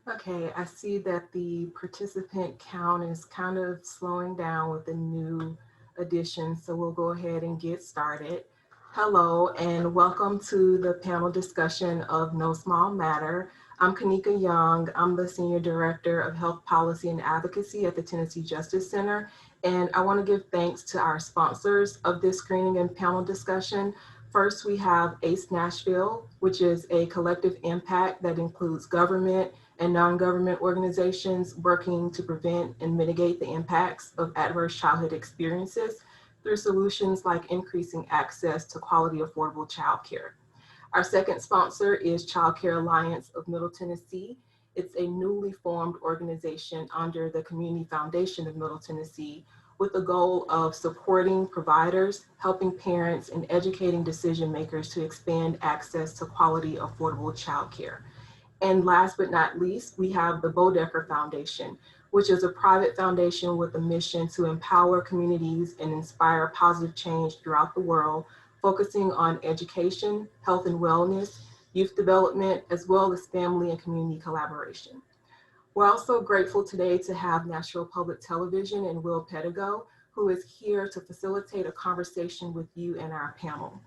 Okay, I see that the participant count is kind of slowing down with the new addition, so we'll go ahead and get started. Hello, and welcome to the panel discussion of No Small Matter. I'm Kanika Young. I'm the Senior Director of Health Policy and Advocacy at the Tennessee Justice Center, and I want to give thanks to our sponsors of this screening and panel discussion. First, we have ACE Nashville, which is a collective impact that includes government and non-government organizations working to prevent and mitigate the impacts of adverse childhood experiences through solutions like increasing access to quality, affordable childcare. Our second sponsor is Child Care Alliance of Middle Tennessee. It's a newly formed organization under the Community Foundation of Middle Tennessee with the goal of supporting providers, helping parents, and educating decision makers to expand access to quality, affordable childcare. And last but not least, we have the Bodecker Foundation, which is a private foundation with a mission to empower communities and inspire positive change throughout the world, focusing on education, health and wellness, youth development, as well as family and community collaboration. We're also grateful today to have Nashville Public Television and Will Pedigo, who is here to facilitate a conversation with you and our panel.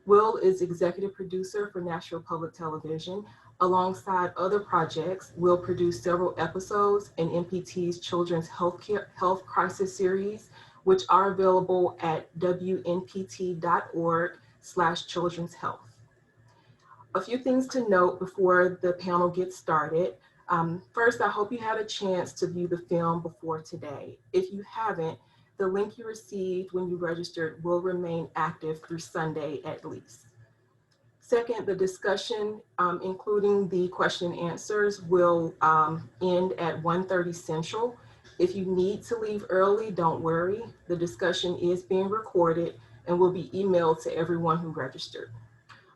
Will is executive producer for Nashville Public Television. Alongside other projects, Will produced several episodes in NPT's Children's Health Crisis Series, which are available at wnpt.org/children's health. A few things to note before the panel gets started. First, I hope you had a chance to view the film before today. If you haven't, the link you received when you registered will remain active through Sunday at least. Second, the discussion, including the question and answers, will end at 1:30 Central. If you need to leave early, don't worry. The discussion is being recorded and will be emailed to everyone who registered.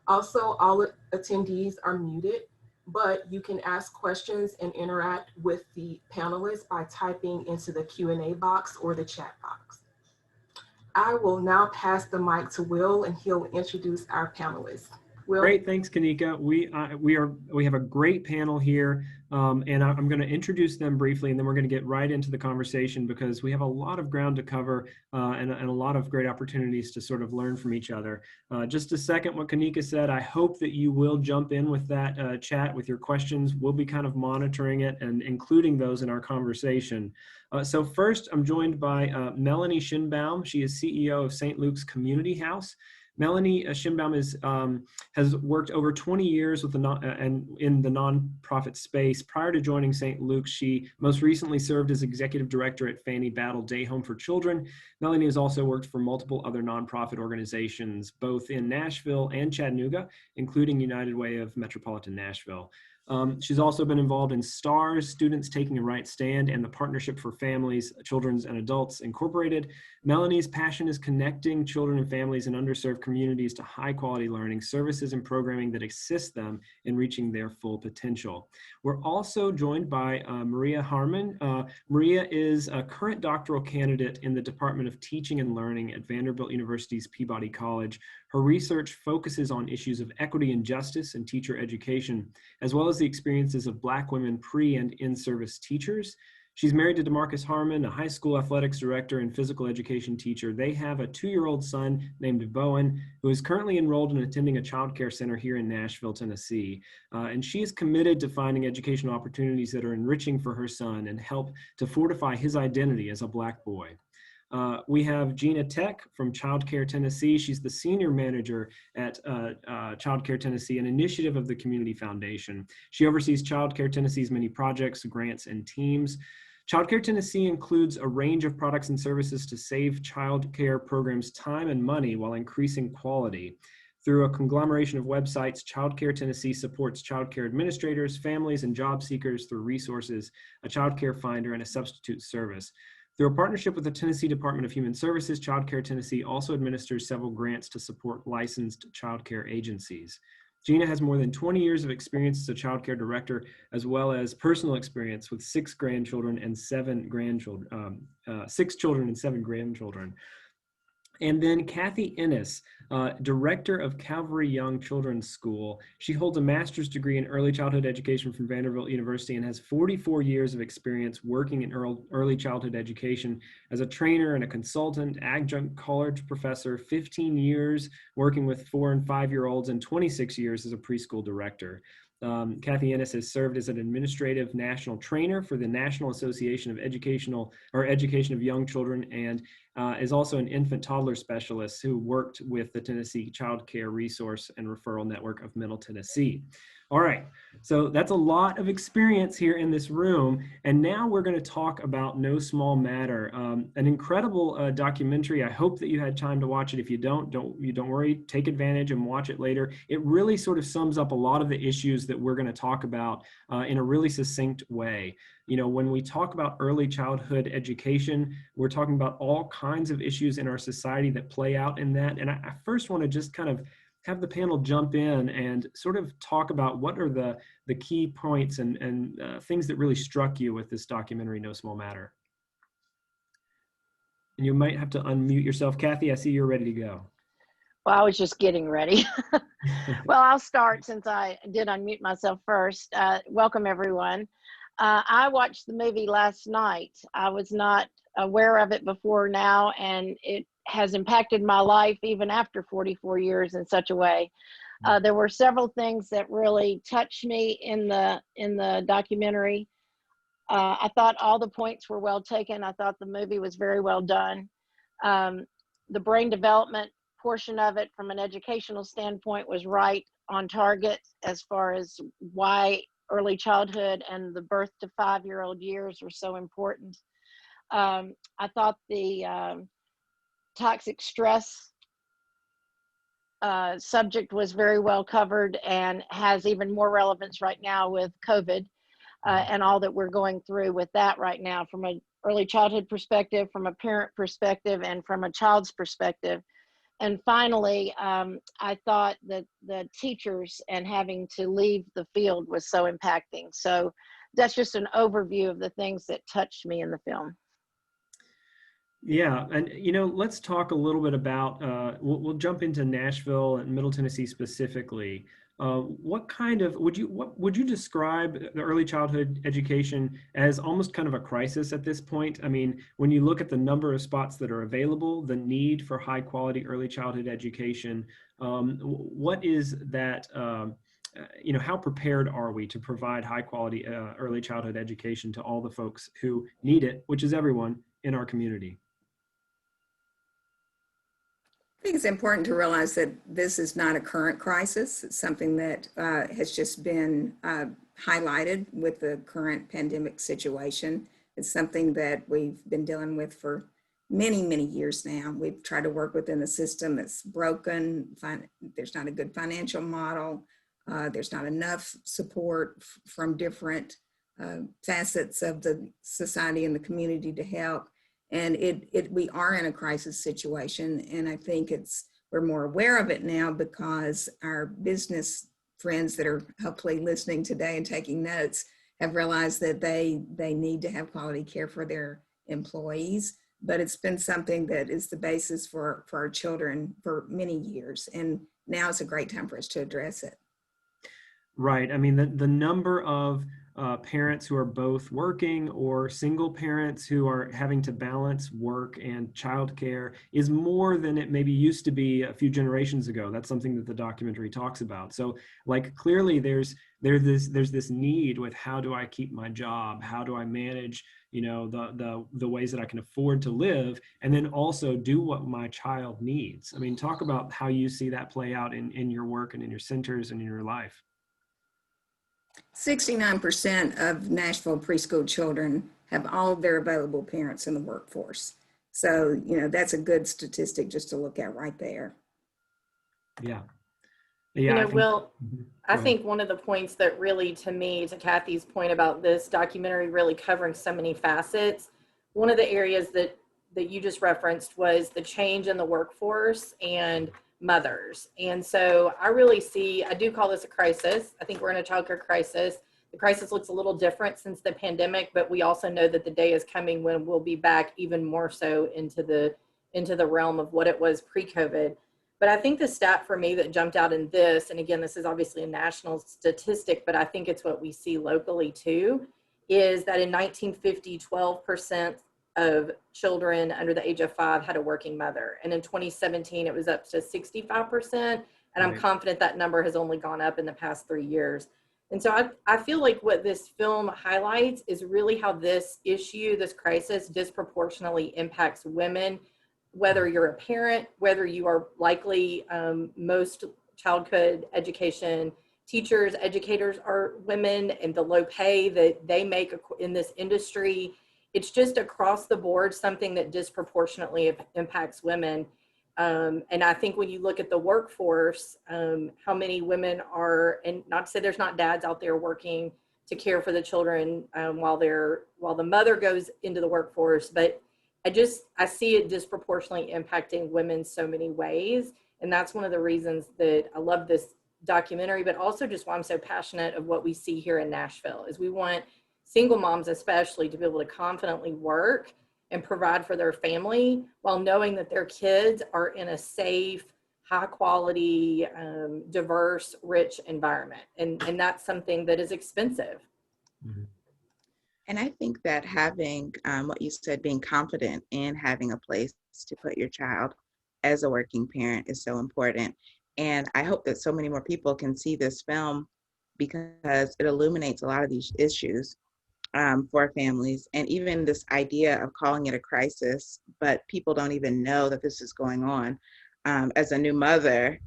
Also, all attendees are muted, but you can ask questions and interact with the panelists by typing into the Q&A box or the chat box. I will now pass the mic to Will and he'll introduce our panelists. Will? Great, thanks, Kanika. We have a great panel here, and I'm going to introduce them briefly, and then we're going to get right into the conversation because we have a lot of ground to cover and a lot of great opportunities to sort of learn from each other. Just a second, what Kanika said, I hope that you will jump in with that chat with your questions. We'll be kind of monitoring it and including those in our conversation. So first, I'm joined by Melanie Schinbaum. She is CEO of St. Luke's Community House. Melanie Schinbaum has worked over 20 years with and in the nonprofit space. Prior to joining St. Luke's, she most recently served as executive director at Fanny Battle Day Home for Children. Melanie has also worked for multiple other nonprofit organizations, both in Nashville and Chattanooga, including United Way of Metropolitan Nashville. She's also been involved in STARS, Students Taking a Right Stand, and the Partnership for Families, Children's and Adults Incorporated. Melanie's passion is connecting children and families in underserved communities to high-quality learning, services, and programming that assist them in reaching their full potential. We're also joined by Maria Harmon. Maria is a current doctoral candidate in the Department of Teaching and Learning at Vanderbilt University's Peabody College. Her research focuses on issues of equity and justice in teacher education, as well as the experiences of Black women pre- and in-service teachers. She's married to DeMarcus Harmon, a high school athletics director and physical education teacher. They have a 2-year-old son named Bowen, who is currently enrolled in attending a child care center here in Nashville, Tennessee. And she is committed to finding educational opportunities that are enriching for her son and help to fortify his identity as a Black boy. We have Gina Tech from Child Care Tennessee. She's the senior manager at Child Care Tennessee, an initiative of the Community Foundation. She oversees Child Care Tennessee's many projects, grants, and teams. Child Care Tennessee includes a range of products and services to save child care programs time and money while increasing quality. Through a conglomeration of websites, Child Care Tennessee supports child care administrators, families, and job seekers through resources, a child care finder, and a substitute service. Through a partnership with the Tennessee Department of Human Services, Child Care Tennessee also administers several grants to support licensed child care agencies. Gina has more than 20 years of experience as a child care director, as well as personal experience with 6 grandchildren and 7 grandchildren, 6 children and 7 grandchildren. And then Kathy Ennis, director of Calvary Young Children's School. She holds a master's degree in early childhood education from Vanderbilt University and has 44 years of experience working in early childhood education as a trainer and a consultant, adjunct college professor, 15 years working with 4 and 5-year-olds, and 26 years as a preschool director. Kathy Ennis has served as an administrative national trainer for the National Association of Education of Young Children, and is also an infant toddler specialist who worked with the Tennessee Child Care Resource and Referral Network of Middle Tennessee. All right, so that's a lot of experience here in this room. And now we're going to talk about No Small Matter, an incredible documentary. I hope that you had time to watch it. If you don't worry, take advantage and watch it later. It really sort of sums up a lot of the issues that we're going to talk about in a really succinct way. You know, when we talk about early childhood education, we're talking about all kinds of issues in our society that play out in that. And I first want to just kind of have the panel jump in and sort of talk about what are the key points and things that really struck you with this documentary, No Small Matter. And you might have to unmute yourself. Kathy, I see you're ready to go. Well, I was just getting ready. Well, I'll start since I did unmute myself first. Welcome, everyone. I watched the movie last night. I was not aware of it before now, and it has impacted my life even after 44 years in such a way. There were several things that really touched me in the documentary. I thought all the points were well taken. I thought the movie was very well done. The brain development portion of it from an educational standpoint was right on target as far as why early childhood and the birth to 5-year-old years were so important. I thought the toxic stress subject was very well covered and has even more relevance right now with COVID and all that we're going through with that right now from an early childhood perspective, from a parent perspective, and from a child's perspective. And finally, I thought that the teachers and having to leave the field was so impacting. So that's just an overview of the things that touched me in the film. Yeah, and you know, let's talk a little bit about. We'll jump into Nashville and Middle Tennessee specifically. What kind of would you describe the early childhood education as almost kind of a crisis at this point? I mean, when you look at the number of spots that are available, the need for high quality early childhood education, what is that? You know, how prepared are we to provide high quality early childhood education to all the folks who need it, which is everyone in our community? I think it's important to realize that this is not a current crisis. It's something that has just been highlighted with the current pandemic situation. It's something that we've been dealing with for many, many years now. We've tried to work within a system that's broken. There's not a good financial model. There's not enough support from different facets of the society and the community to help. And we are in a crisis situation, and I think we're more aware of it now because our business friends that are hopefully listening today and taking notes have realized that they need to have quality care for their employees. But it's been something that is the basis for our children for many years, and now is a great time for us to address it. Right. I mean, the number of parents who are both working or single parents who are having to balance work and childcare is more than it maybe used to be a few generations ago. That's something that the documentary talks about. So, like, clearly there's this need with how do I keep my job? How do I manage, you know, the ways that I can afford to live, and then also do what my child needs? I mean, talk about how you see that play out in your work and in your centers and in your life. 69% of Nashville preschool children have all of their available parents in the workforce. So, you know, that's a good statistic just to look at right there. Yeah. You know, Will, I ahead. think one of the points that really, to me, to Kathy's point about this documentary really covering so many facets, one of the areas that you just referenced was the change in the workforce and mothers. And so I do call this a crisis. I think we're in a childcare crisis. The crisis looks a little different since the pandemic, but we also know that the day is coming when we'll be back even more so into the into the realm of what it was pre-COVID. But I think the stat for me that jumped out in this, and again, this is obviously a national statistic, but I think it's what we see locally too, is that in 1950, 12% of children under the age of 5 had a working mother. And in 2017, it was up to 65%. And I'm Right. confident that number has only gone up in the past 3 years. And so I feel like what this film highlights is really how this issue, this crisis, disproportionately impacts women, whether you're a parent, whether you are likely, most childhood education teachers, educators are women, and the low pay that they make in this industry. It's just across the board something that disproportionately impacts women. And I think when you look at the workforce, how many women are, and not to say there's not dads out there working to care for the children while the mother goes into the workforce, but I see it disproportionately impacting women so many ways. And that's one of the reasons that I love this documentary, but also just why I'm so passionate of what we see here in Nashville is we want single moms especially to be able to confidently work and provide for their family while knowing that their kids are in a safe, high quality, diverse, rich environment. And that's something that is expensive. Mhm. And I think that having what you said, being confident in having a place to put your child as a working parent is so important. And I hope that so many more people can see this film because it illuminates a lot of these issues for families. And even this idea of calling it a crisis, but people don't even know that this is going on. As a new mother,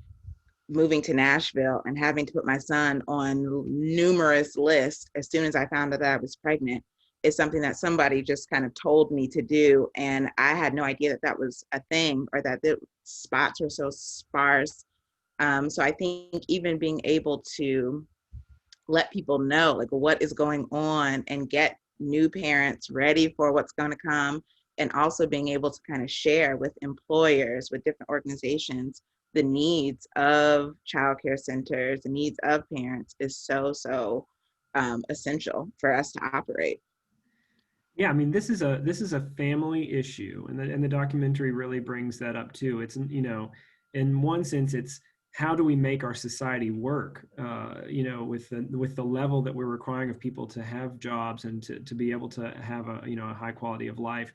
moving to Nashville and having to put my son on numerous lists as soon as I found out that I was pregnant is something that somebody just kind of told me to do. And I had no idea that that was a thing or that the spots were so sparse. So I think even being able to let people know like what is going on and get new parents ready for what's going to come, and also being able to kind of share with employers, with different organizations, the needs of childcare centers, the needs of parents is so essential for us to operate. Yeah, I mean, this is a family issue, and the documentary really brings that up too. It's, in one sense, it's how do we make our society work, with the level that we're requiring of people to have jobs and to be able to have a high quality of life,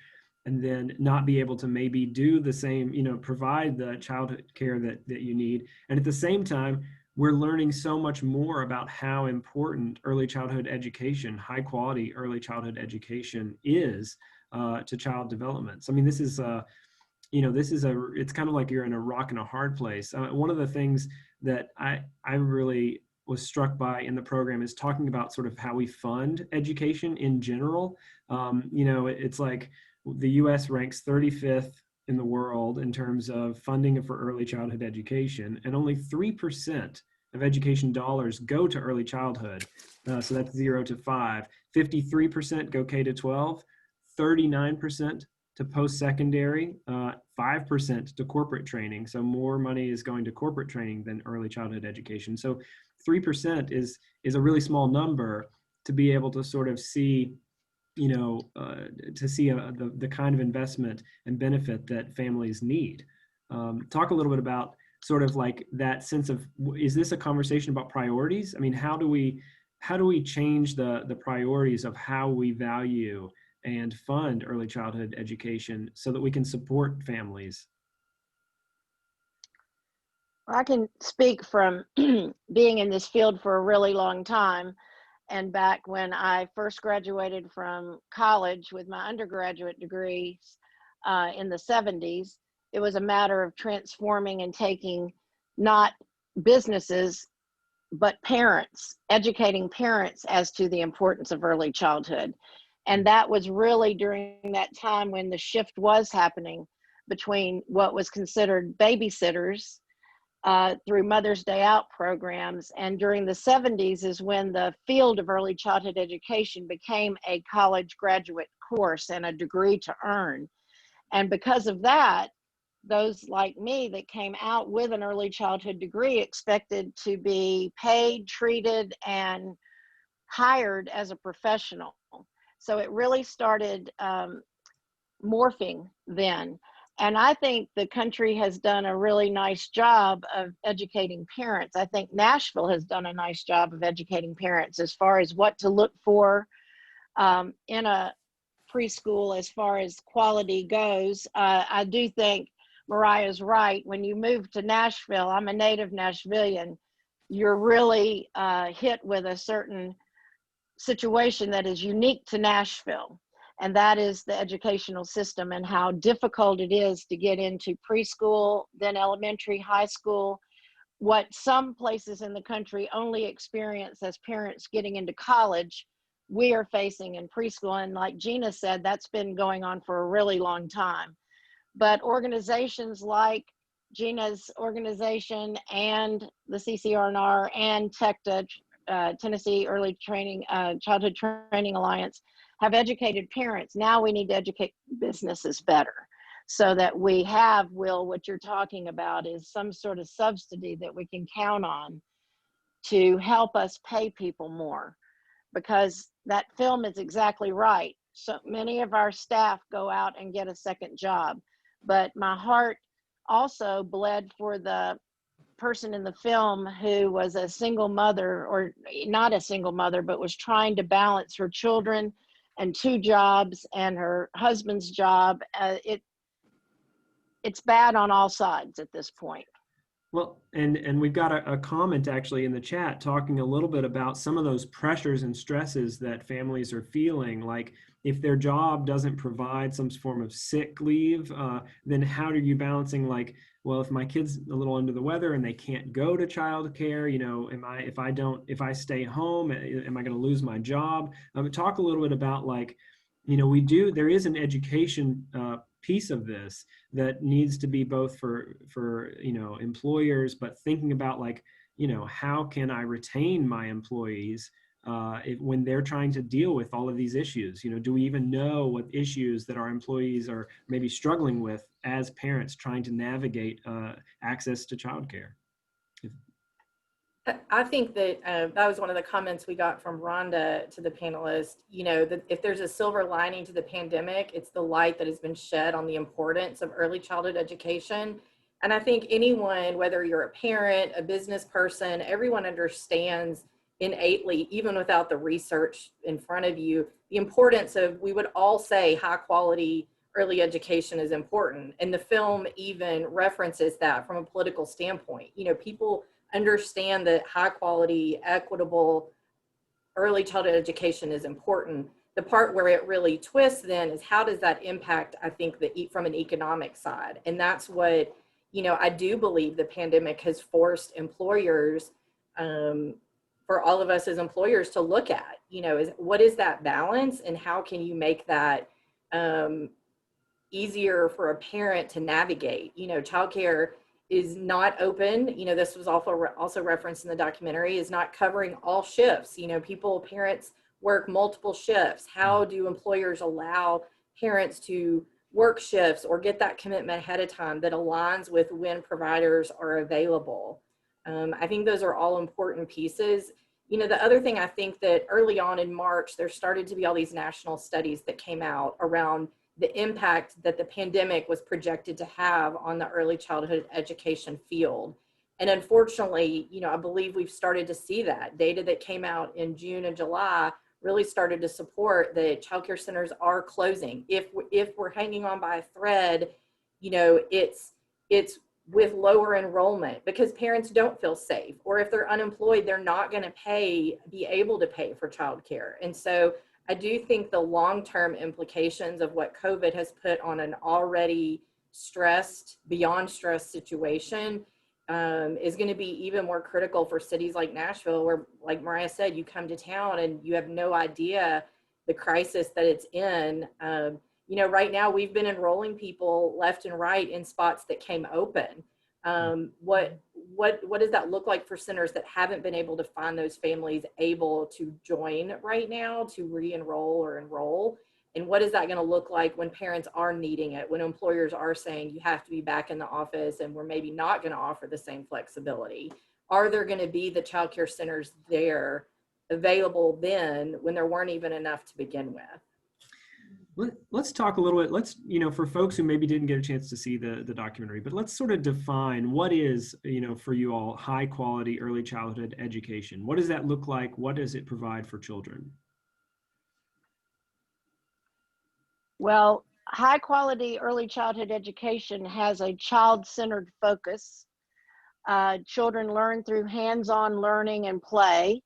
and then not be able to maybe do the same, provide the childhood care that you need, and at the same time we're learning so much more about how important early childhood education, high quality early childhood education is to child development. So, I mean, it's kind of like you're in a rock and a hard place. One of the things that I really was struck by in the program is talking about sort of how we fund education in general. It's like the US ranks 35th in the world in terms of funding for early childhood education, and only 3% of education dollars go to early childhood. So that's 0 to 5. 53% go K to 12, 39% to post-secondary, 5% to corporate training. So more money is going to corporate training than early childhood education. So 3% is a really small number to be able to sort of see, the kind of investment and benefit that families need. Talk a little bit about sort of like that sense of, is this a conversation about priorities? I mean, how do we change the priorities of how we value and fund early childhood education so that we can support families? I can speak from being in this field for a really long time. And back when I first graduated from college with my undergraduate degrees in the 70s, it was a matter of transforming and taking not businesses, but parents, educating parents as to the importance of early childhood. And that was really during that time when the shift was happening between what was considered babysitters through Mother's Day Out programs. And during the 70s is when the field of early childhood education became a college graduate course and a degree to earn. And because of that, those like me that came out with an early childhood degree expected to be paid, treated, and hired as a professional. So it really started morphing then. And I think the country has done a really nice job of educating parents. I think Nashville has done a nice job of educating parents as far as what to look for in a preschool as far as quality goes. I do think Mariah's right. When you move to Nashville, I'm a native Nashvilleian, you're really hit with a certain situation that is unique to Nashville. And that is the educational system and how difficult it is to get into preschool, then elementary, high school. What some places in the country only experience as parents getting into college, we are facing in preschool. And like Gina said, that's been going on for a really long time. But organizations like Gina's organization and the CCR&R and TECTA, Tennessee Early Training, Childhood Training Alliance, have educated parents. Now we need to educate businesses better so that we have, Will, what you're talking about is some sort of subsidy that we can count on to help us pay people more. Because that film is exactly right. So many of our staff go out and get a second job. But my heart also bled for the person in the film who was a single mother, or not a single mother, but was trying to balance her children and 2 jobs and her husband's job. It's bad on all sides at this point. Well, and we've got a comment actually in the chat talking a little bit about some of those pressures and stresses that families are feeling. Like if their job doesn't provide some form of sick leave, then how are you balancing like, well, if my kid's a little under the weather and they can't go to childcare, you know, if I stay home, am I going to lose my job? Talk a little bit about like, you know, there is an education piece of this that needs to be both for you know, employers, but thinking about like, you know, how can I retain my employees when they're trying to deal with all of these issues? You know, do we even know what issues that our employees are maybe struggling with as parents trying to navigate access to childcare? I think that that was one of the comments we got from Rhonda to the panelists. You know, that if there's a silver lining to the pandemic, it's the light that has been shed on the importance of early childhood education. And I think anyone, whether you're a parent, a business person, everyone understands innately, even without the research in front of you, the importance of, we would all say high quality early education is important. And the film even references that from a political standpoint. You know, people understand that high quality, equitable early childhood education is important. The part where it really twists then is how does that impact, I think, from an economic side. And that's what, you know, I do believe the pandemic has forced employers, for all of us as employers to look at, you know, what is that balance and how can you make that easier for a parent to navigate? You know, childcare is not open. You know, this was also referenced in the documentary, is not covering all shifts. You know, parents work multiple shifts. How do employers allow parents to work shifts or get that commitment ahead of time that aligns with when providers are available? I think those are all important pieces. You know, the other thing I think that early on in March, there started to be all these national studies that came out around the impact that the pandemic was projected to have on the early childhood education field. And unfortunately, you know, I believe we've started to see that data that came out in June and July really started to support that childcare centers are closing. If we're hanging on by a thread, you know, it's with lower enrollment because parents don't feel safe, or if they're unemployed, they're not going to be able to pay for childcare. And so I do think the long-term implications of what COVID has put on an already beyond stress situation is going to be even more critical for cities like Nashville, where, like Mariah said, you come to town and you have no idea the crisis that it's in. You know, right now we've been enrolling people left and right in spots that came open. What does that look like for centers that haven't been able to find those families able to join right now to re-enroll or enroll? And what is that going to look like when parents are needing it, when employers are saying you have to be back in the office and we're maybe not going to offer the same flexibility? Are there going to be the childcare centers there available then when there weren't even enough to begin with? Let's talk a little bit. Let's, for folks who maybe didn't get a chance to see the documentary, but let's sort of define what is, for you all, high quality early childhood education. What does that look like? What does it provide for children? Well, high quality early childhood education has a child-centered focus. Children learn through hands-on learning and play.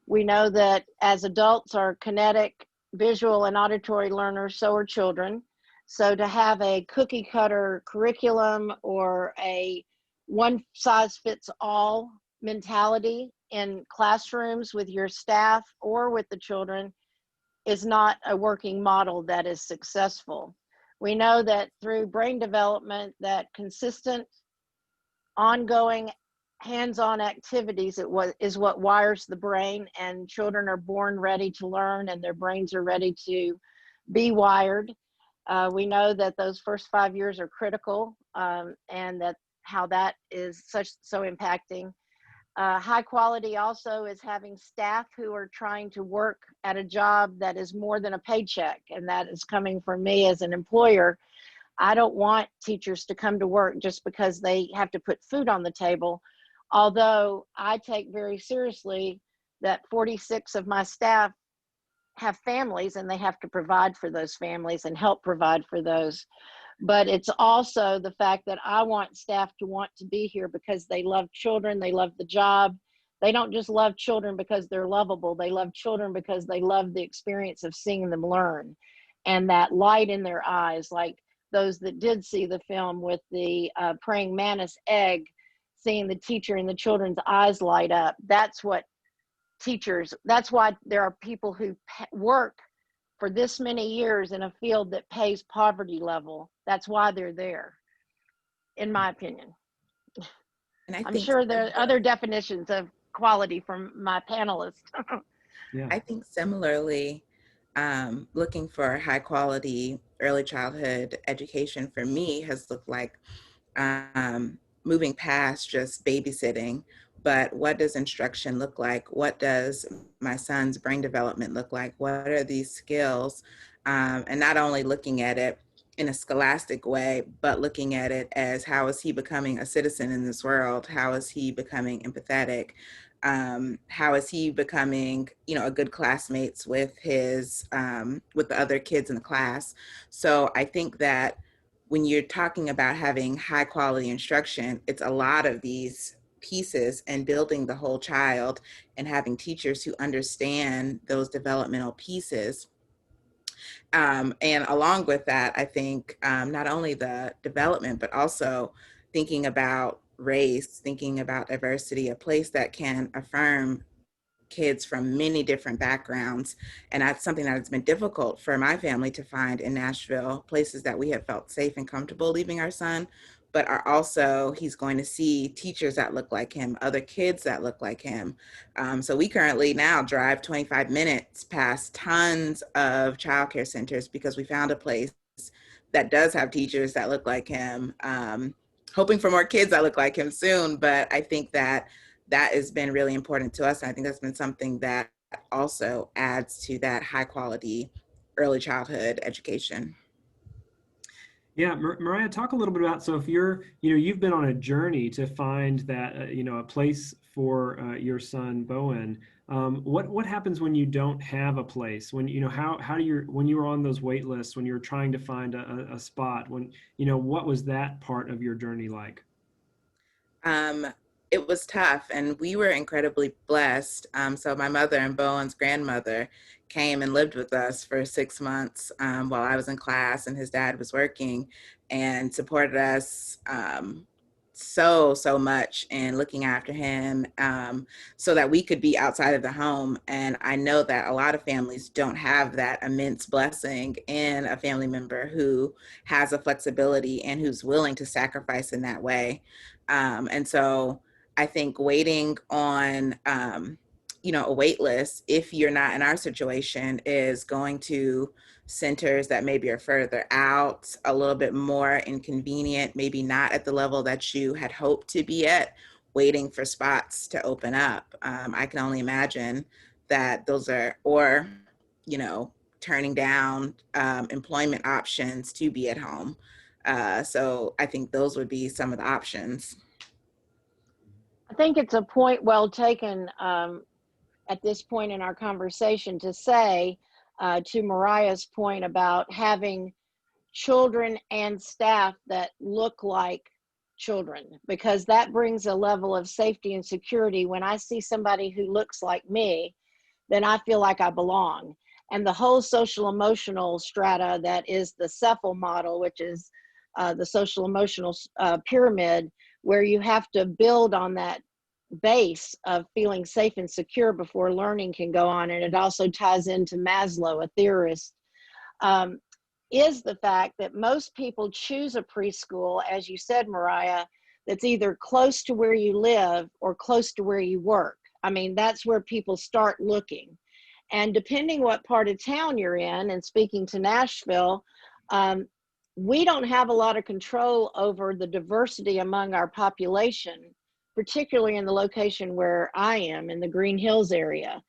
We know that as adults are kinetic, visual, and auditory learners, so are children. So to have a cookie cutter curriculum or a one size fits all mentality in classrooms with your staff or with the children is not a working model that is successful. We know that through brain development, that consistent, ongoing, hands-on activities is what wires the brain, and children are born ready to learn and their brains are ready to be wired. We know that those first 5 years are critical, and that how that is so impacting. High quality also is having staff who are trying to work at a job that is more than a paycheck, and that is coming from me as an employer. I don't want teachers to come to work just because they have to put food on the table, although I take very seriously that 46 of my staff have families and they have to provide for those families and help provide for those. But it's also the fact that I want staff to want to be here because they love children, they love the job. They don't just love children because they're lovable, they love children because they love the experience of seeing them learn. And that light in their eyes, like those that did see the film with the praying mantis egg, seeing the teacher and the children's eyes light up, that's what teachers, that's why there are people who work for this many years in a field that pays poverty level. That's why they're there, in my opinion. And I I'm think sure there are other definitions of quality from my panelists. Yeah. I think similarly, looking for high quality early childhood education for me has looked like moving past just babysitting, but what does instruction look like? What does my son's brain development look like? What are these skills? And not only looking at it in a scholastic way, but looking at it as how is he becoming a citizen in this world? How is he becoming empathetic? How is he becoming, a good classmates with his, with the other kids in the class? So I think that when you're talking about having high quality instruction, it's a lot of these pieces and building the whole child and having teachers who understand those developmental pieces. And along with that, I think not only the development, but also thinking about race, thinking about diversity, a place that can affirm kids from many different backgrounds. And that's something that has been difficult for my family to find in Nashville, places that we have felt safe and comfortable leaving our son, but are also, he's going to see teachers that look like him, other kids that look like him. So we currently now drive 25 minutes past tons of childcare centers because we found a place that does have teachers that look like him, hoping for more kids that look like him soon. But I think that has been really important to us. And I think that's been something that also adds to that high quality early childhood education. Yeah, Mariah, talk a little bit about, so if you're, you've been on a journey to find that, a place for your son, Bowen. What happens when you don't have a place? When, how do you, when you were on those wait lists, when you were trying to find a spot, when, what was that part of your journey like? It was tough, and we were incredibly blessed. So my mother and Bowen's grandmother came and lived with us for 6 months while I was in class and his dad was working, and supported us so much in looking after him so that we could be outside of the home. And I know that a lot of families don't have that immense blessing in a family member who has a flexibility and who's willing to sacrifice in that way. And so I think waiting on, a wait list, if you're not in our situation, is going to centers that maybe are further out, a little bit more inconvenient, maybe not at the level that you had hoped to be at, waiting for spots to open up. I can only imagine that those are, or, turning down employment options to be at home. So I think those would be some of the options. I think it's a point well taken at this point in our conversation to say, to Mariah's point about having children and staff that look like children, because that brings a level of safety and security. When I see somebody who looks like me, then I feel like I belong. And the whole social emotional strata that is the Cephal model, which is the social emotional pyramid, where you have to build on that base of feeling safe and secure before learning can go on. And it also ties into Maslow, a theorist, is the fact that most people choose a preschool, as you said, Mariah, that's either close to where you live or close to where you work. I mean, that's where people start looking. And depending what part of town you're in, and speaking to Nashville, we don't have a lot of control over the diversity among our population, particularly in the location where I am in the Green Hills area.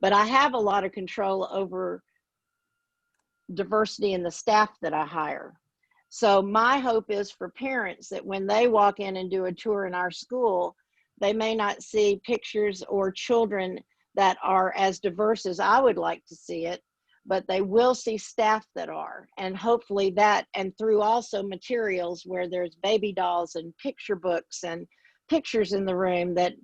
But I have a lot of control over diversity in the staff that I hire. So my hope is for parents that when they walk in and do a tour in our school, they may not see pictures or children that are as diverse as I would like to see it, but they will see staff that are. And hopefully that, and through also materials where there's baby dolls and picture books and pictures in the room that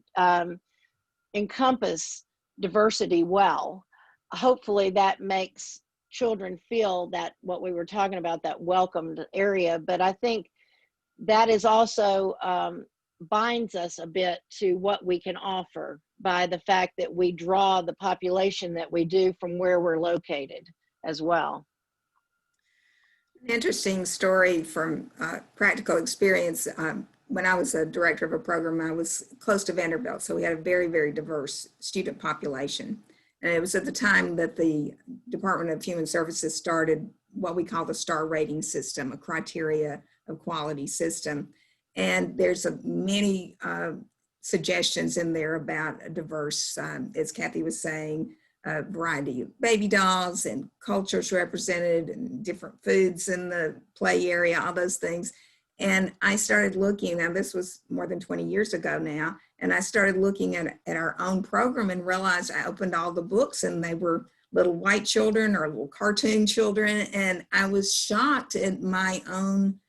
encompass diversity well, hopefully that makes children feel that what we were talking about, that welcomed area. But I think that is also binds us a bit to what we can offer by the fact that we draw the population that we do from where we're located as well. An interesting story from practical experience. When I was a director of a program, I was close to Vanderbilt, so we had a very, very diverse student population. And it was at the time that the Department of Human Services started what we call the STAR rating system, a criteria of quality system. And there's many suggestions in there about a diverse, as Kathy was saying, a variety of baby dolls and cultures represented and different foods in the play area, all those things. And I started looking, now this was more than 20 years ago now, and I started looking at our own program and realized I opened all the books and they were little white children or little cartoon children. And I was shocked at my own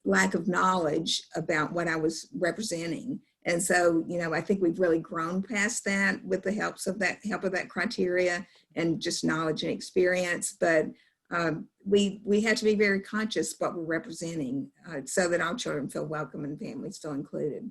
lack of knowledge about what I was representing. And so, you know, I think we've really grown past that with the help of that criteria and just knowledge and experience. But we have to be very conscious what we're representing so that our children feel welcome and families feel included.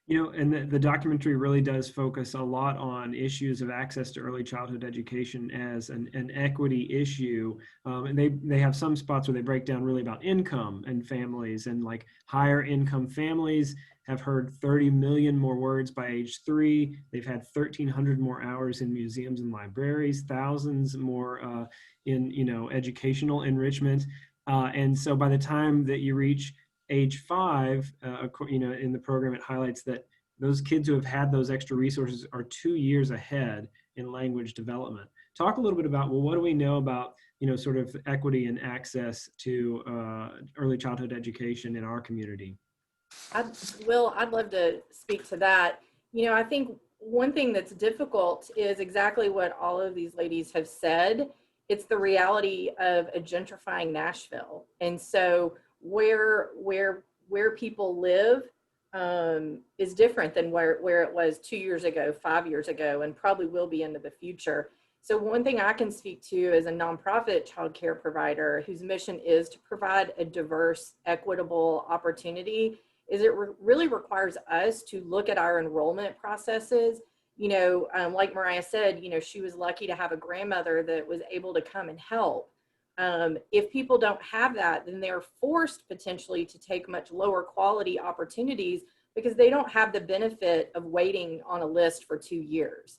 You know, and the documentary really does focus a lot on issues of access to early childhood education as an equity issue. And they have some spots where they break down really about income and families, and like higher income families have heard 30 million more words by age 3. They've had 1,300 more hours in museums and libraries, thousands more in, you know, educational enrichment. And so by the time that you reach age 5, you know, in the program, it highlights that those kids who have had those extra resources are 2 years ahead in language development. Talk a little bit about, well, what do we know about, you know, sort of equity and access to early childhood education in our community? I'd love to speak to that. You know, I think one thing that's difficult is exactly what all of these ladies have said. It's the reality of a gentrifying Nashville. And so where people live is different than where it was 2 years ago, 5 years ago, and probably will be into the future. So one thing I can speak to as a nonprofit child care provider whose mission is to provide a diverse, equitable opportunity is it really requires us to look at our enrollment processes. You know, like Mariah said, you know, she was lucky to have a grandmother that was able to come and help. If people don't have that, then they're forced potentially to take much lower quality opportunities because they don't have the benefit of waiting on a list for 2 years.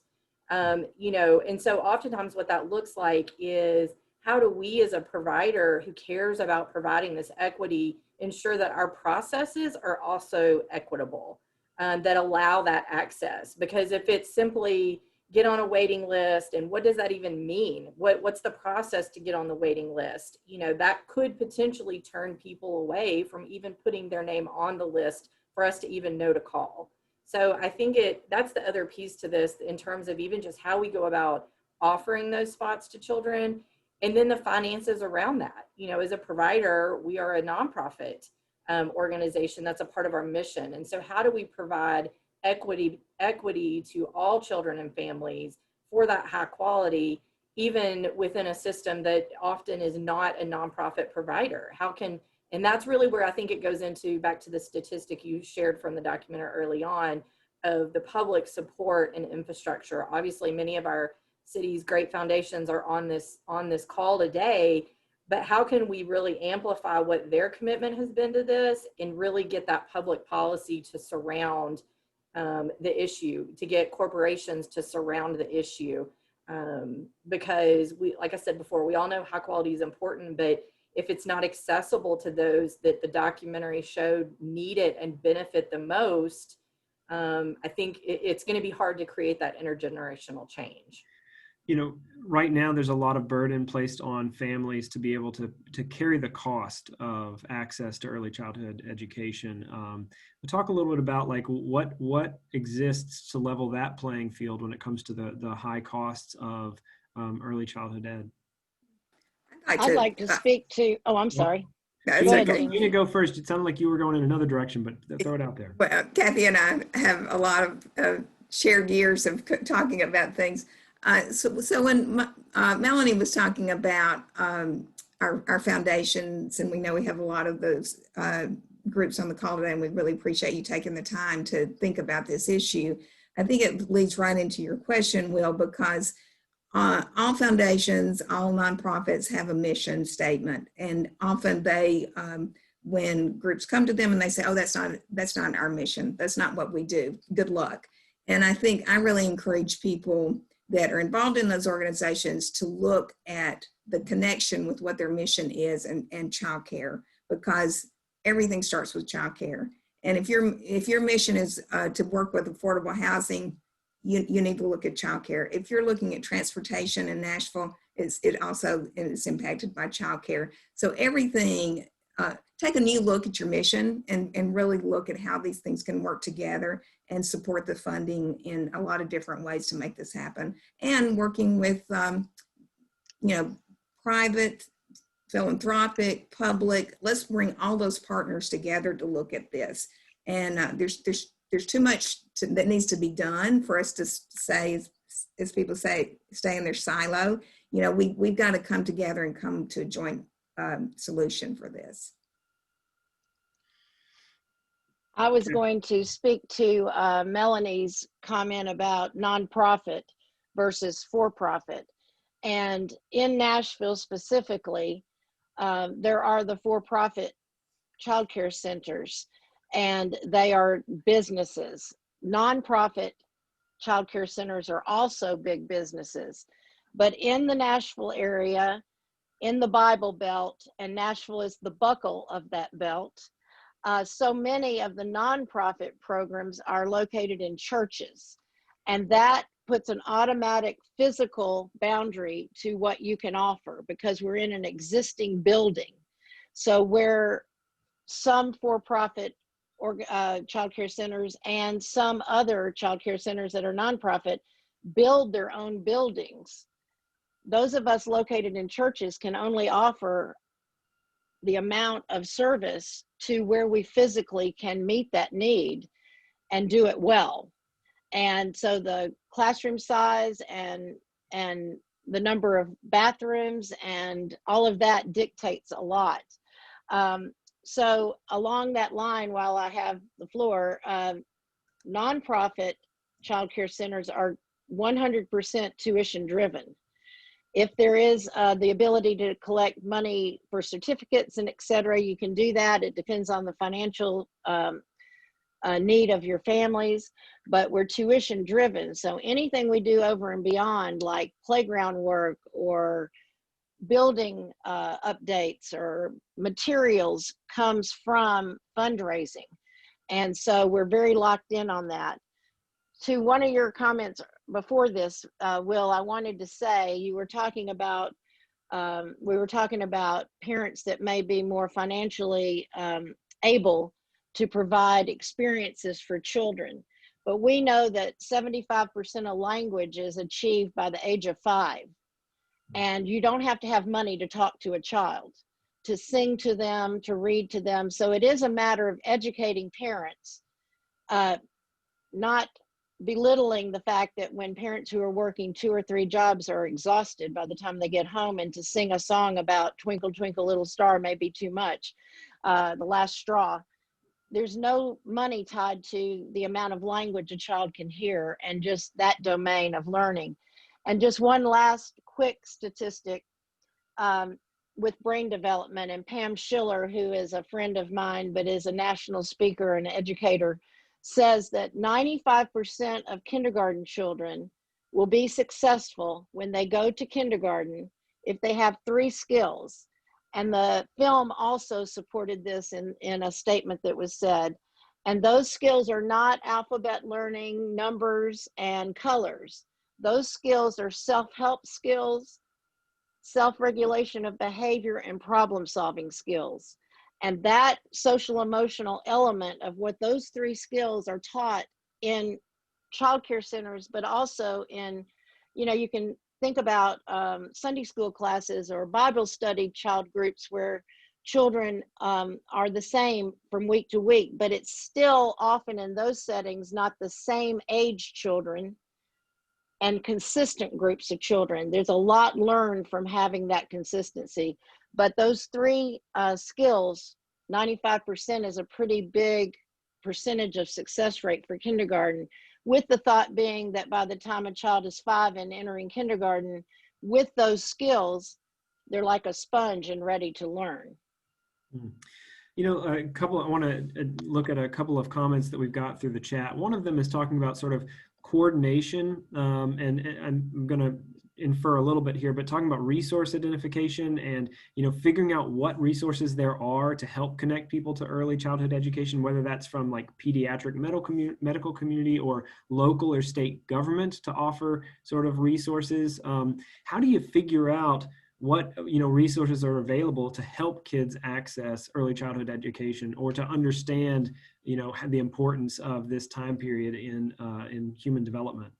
You know, and so oftentimes what that looks like is how do we as a provider who cares about providing this equity ensure that our processes are also equitable, that allow that access? Because if it's simply, get on a waiting list, and what does that even mean? What's the process to get on the waiting list? You know, that could potentially turn people away from even putting their name on the list for us to even know to call. So I think that's the other piece to this in terms of even just how we go about offering those spots to children, and then the finances around that. You know, as a provider, we are a nonprofit organization. That's a part of our mission. And so how do we provide equity to all children and families for that high quality, even within a system that often is not a nonprofit provider? And that's really where I think it goes into back to the statistic you shared from the documentary early on of the public support and infrastructure. Obviously, many of our city's great foundations are on this call today, but how can we really amplify what their commitment has been to this and really get that public policy to surround the issue, to get corporations to surround the issue? Because like I said before, we all know high quality is important, but if it's not accessible to those that the documentary showed need it and benefit the most, I think it's going to be hard to create that intergenerational change. You know, right now there's a lot of burden placed on families to be able to carry the cost of access to early childhood education. We'll talk a little bit about like what exists to level that playing field when it comes to the high costs of early childhood ed. I'd like to speak to, oh, I'm sorry. That's Go ahead, okay. Jean. You can go first. It sounded like you were going in another direction, but throw it out there. Well, Kathy and I have a lot of shared years of talking about things. So when Melanie was talking about our foundations, and we know we have a lot of those groups on the call today, and we really appreciate you taking the time to think about this issue. I think it leads right into your question, Will, because all foundations, all nonprofits have a mission statement, and often they, when groups come to them and they say, "Oh, that's not our mission. That's not what we do. Good luck." And I think I really encourage people that are involved in those organizations to look at the connection with what their mission is and childcare, because everything starts with childcare. And if your mission is to work with affordable housing, you need to look at childcare. If you're looking at transportation in Nashville, it also is impacted by childcare. So everything, take a new look at your mission and really look at how these things can work together and support the funding in a lot of different ways to make this happen. And working with, private, philanthropic, public, let's bring all those partners together to look at this. And there's too much that needs to be done for us to say, as people say, stay in their silo. You know, we've got to come together and come to a joint solution for this. I was going to speak to Melanie's comment about nonprofit versus for-profit. And in Nashville specifically, there are the for-profit childcare centers, and they are businesses. Nonprofit childcare centers are also big businesses. But in the Nashville area, in the Bible Belt, and Nashville is the buckle of that belt, so many of the nonprofit programs are located in churches, and that puts an automatic physical boundary to what you can offer because we're in an existing building. So where some for-profit or childcare centers and some other childcare centers that are nonprofit build their own buildings, those of us located in churches can only offer the amount of service to where we physically can meet that need and do it well. And so the classroom size and the number of bathrooms and all of that dictates a lot. So along that line, while I have the floor, nonprofit childcare centers are 100% tuition driven. If there is the ability to collect money for certificates and et cetera, you can do that. It depends on the financial need of your families, but we're tuition driven. So anything we do over and beyond, like playground work or building updates or materials, comes from fundraising. And so we're very locked in on that. To one of your comments before this, Will, I wanted to say you were talking about we were talking about parents that may be more financially able to provide experiences for children. But we know that 75% of language is achieved by the age of 5. And you don't have to have money to talk to a child, to sing to them, to read to them. So it is a matter of educating parents, not belittling the fact that when parents who are working 2 or 3 jobs are exhausted by the time they get home, and to sing a song about Twinkle, Twinkle, Little Star may be too much, the last straw. There's no money tied to the amount of language a child can hear and just that domain of learning. And just one last quick statistic with brain development, and Pam Schiller, who is a friend of mine but is a national speaker and educator, says that 95% of kindergarten children will be successful when they go to kindergarten if they have 3 skills. And the film also supported this in a statement that was said. And those skills are not alphabet learning, numbers, and colors. Those skills are self-help skills, self-regulation of behavior, and problem-solving skills. And that social emotional element of what those 3 skills are taught in childcare centers, but also in, you can think about Sunday school classes or Bible study child groups where children are the same from week to week, but it's still often in those settings not the same age children and consistent groups of children. There's a lot learned from having that consistency, but those 3 skills, 95% is a pretty big percentage of success rate for kindergarten, with the thought being that by the time a child is 5 and entering kindergarten, with those skills, they're like a sponge and ready to learn. I want to look at a couple of comments that we've got through the chat. One of them is talking about sort of coordination, and I'm going to infer a little bit here, but talking about resource identification and, figuring out what resources there are to help connect people to early childhood education, whether that's from like pediatric medical community or local or state government to offer sort of resources. How do you figure out what resources are available to help kids access early childhood education, or to understand the importance of this time period in human development?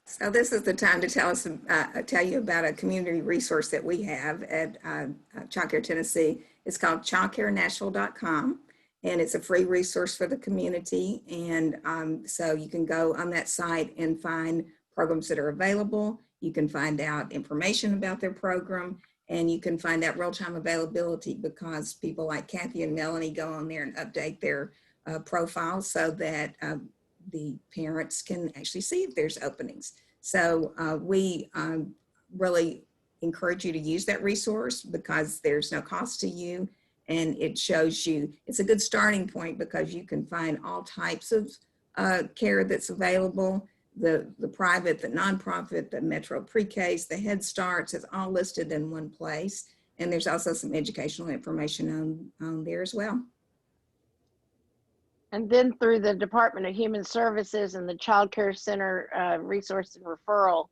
So this is the time to tell you about a community resource that we have at Child Care Tennessee. It's called childcarenational.com, and it's a free resource for the community. And so you can go on that site and find programs that are available. You can find out information about their program, and you can find out real-time availability, because people like Kathy and Melanie go on there and update their profiles so that the parents can actually see if there's openings. So we really encourage you to use that resource, because there's no cost to you, and it shows you, it's a good starting point, because you can find all types of care that's available. The private, the nonprofit, the Metro Pre-Ks, the Head Starts, it's all listed in one place. And there's also some educational information on there as well. And then through the Department of Human Services and the Child Care Center Resource and Referral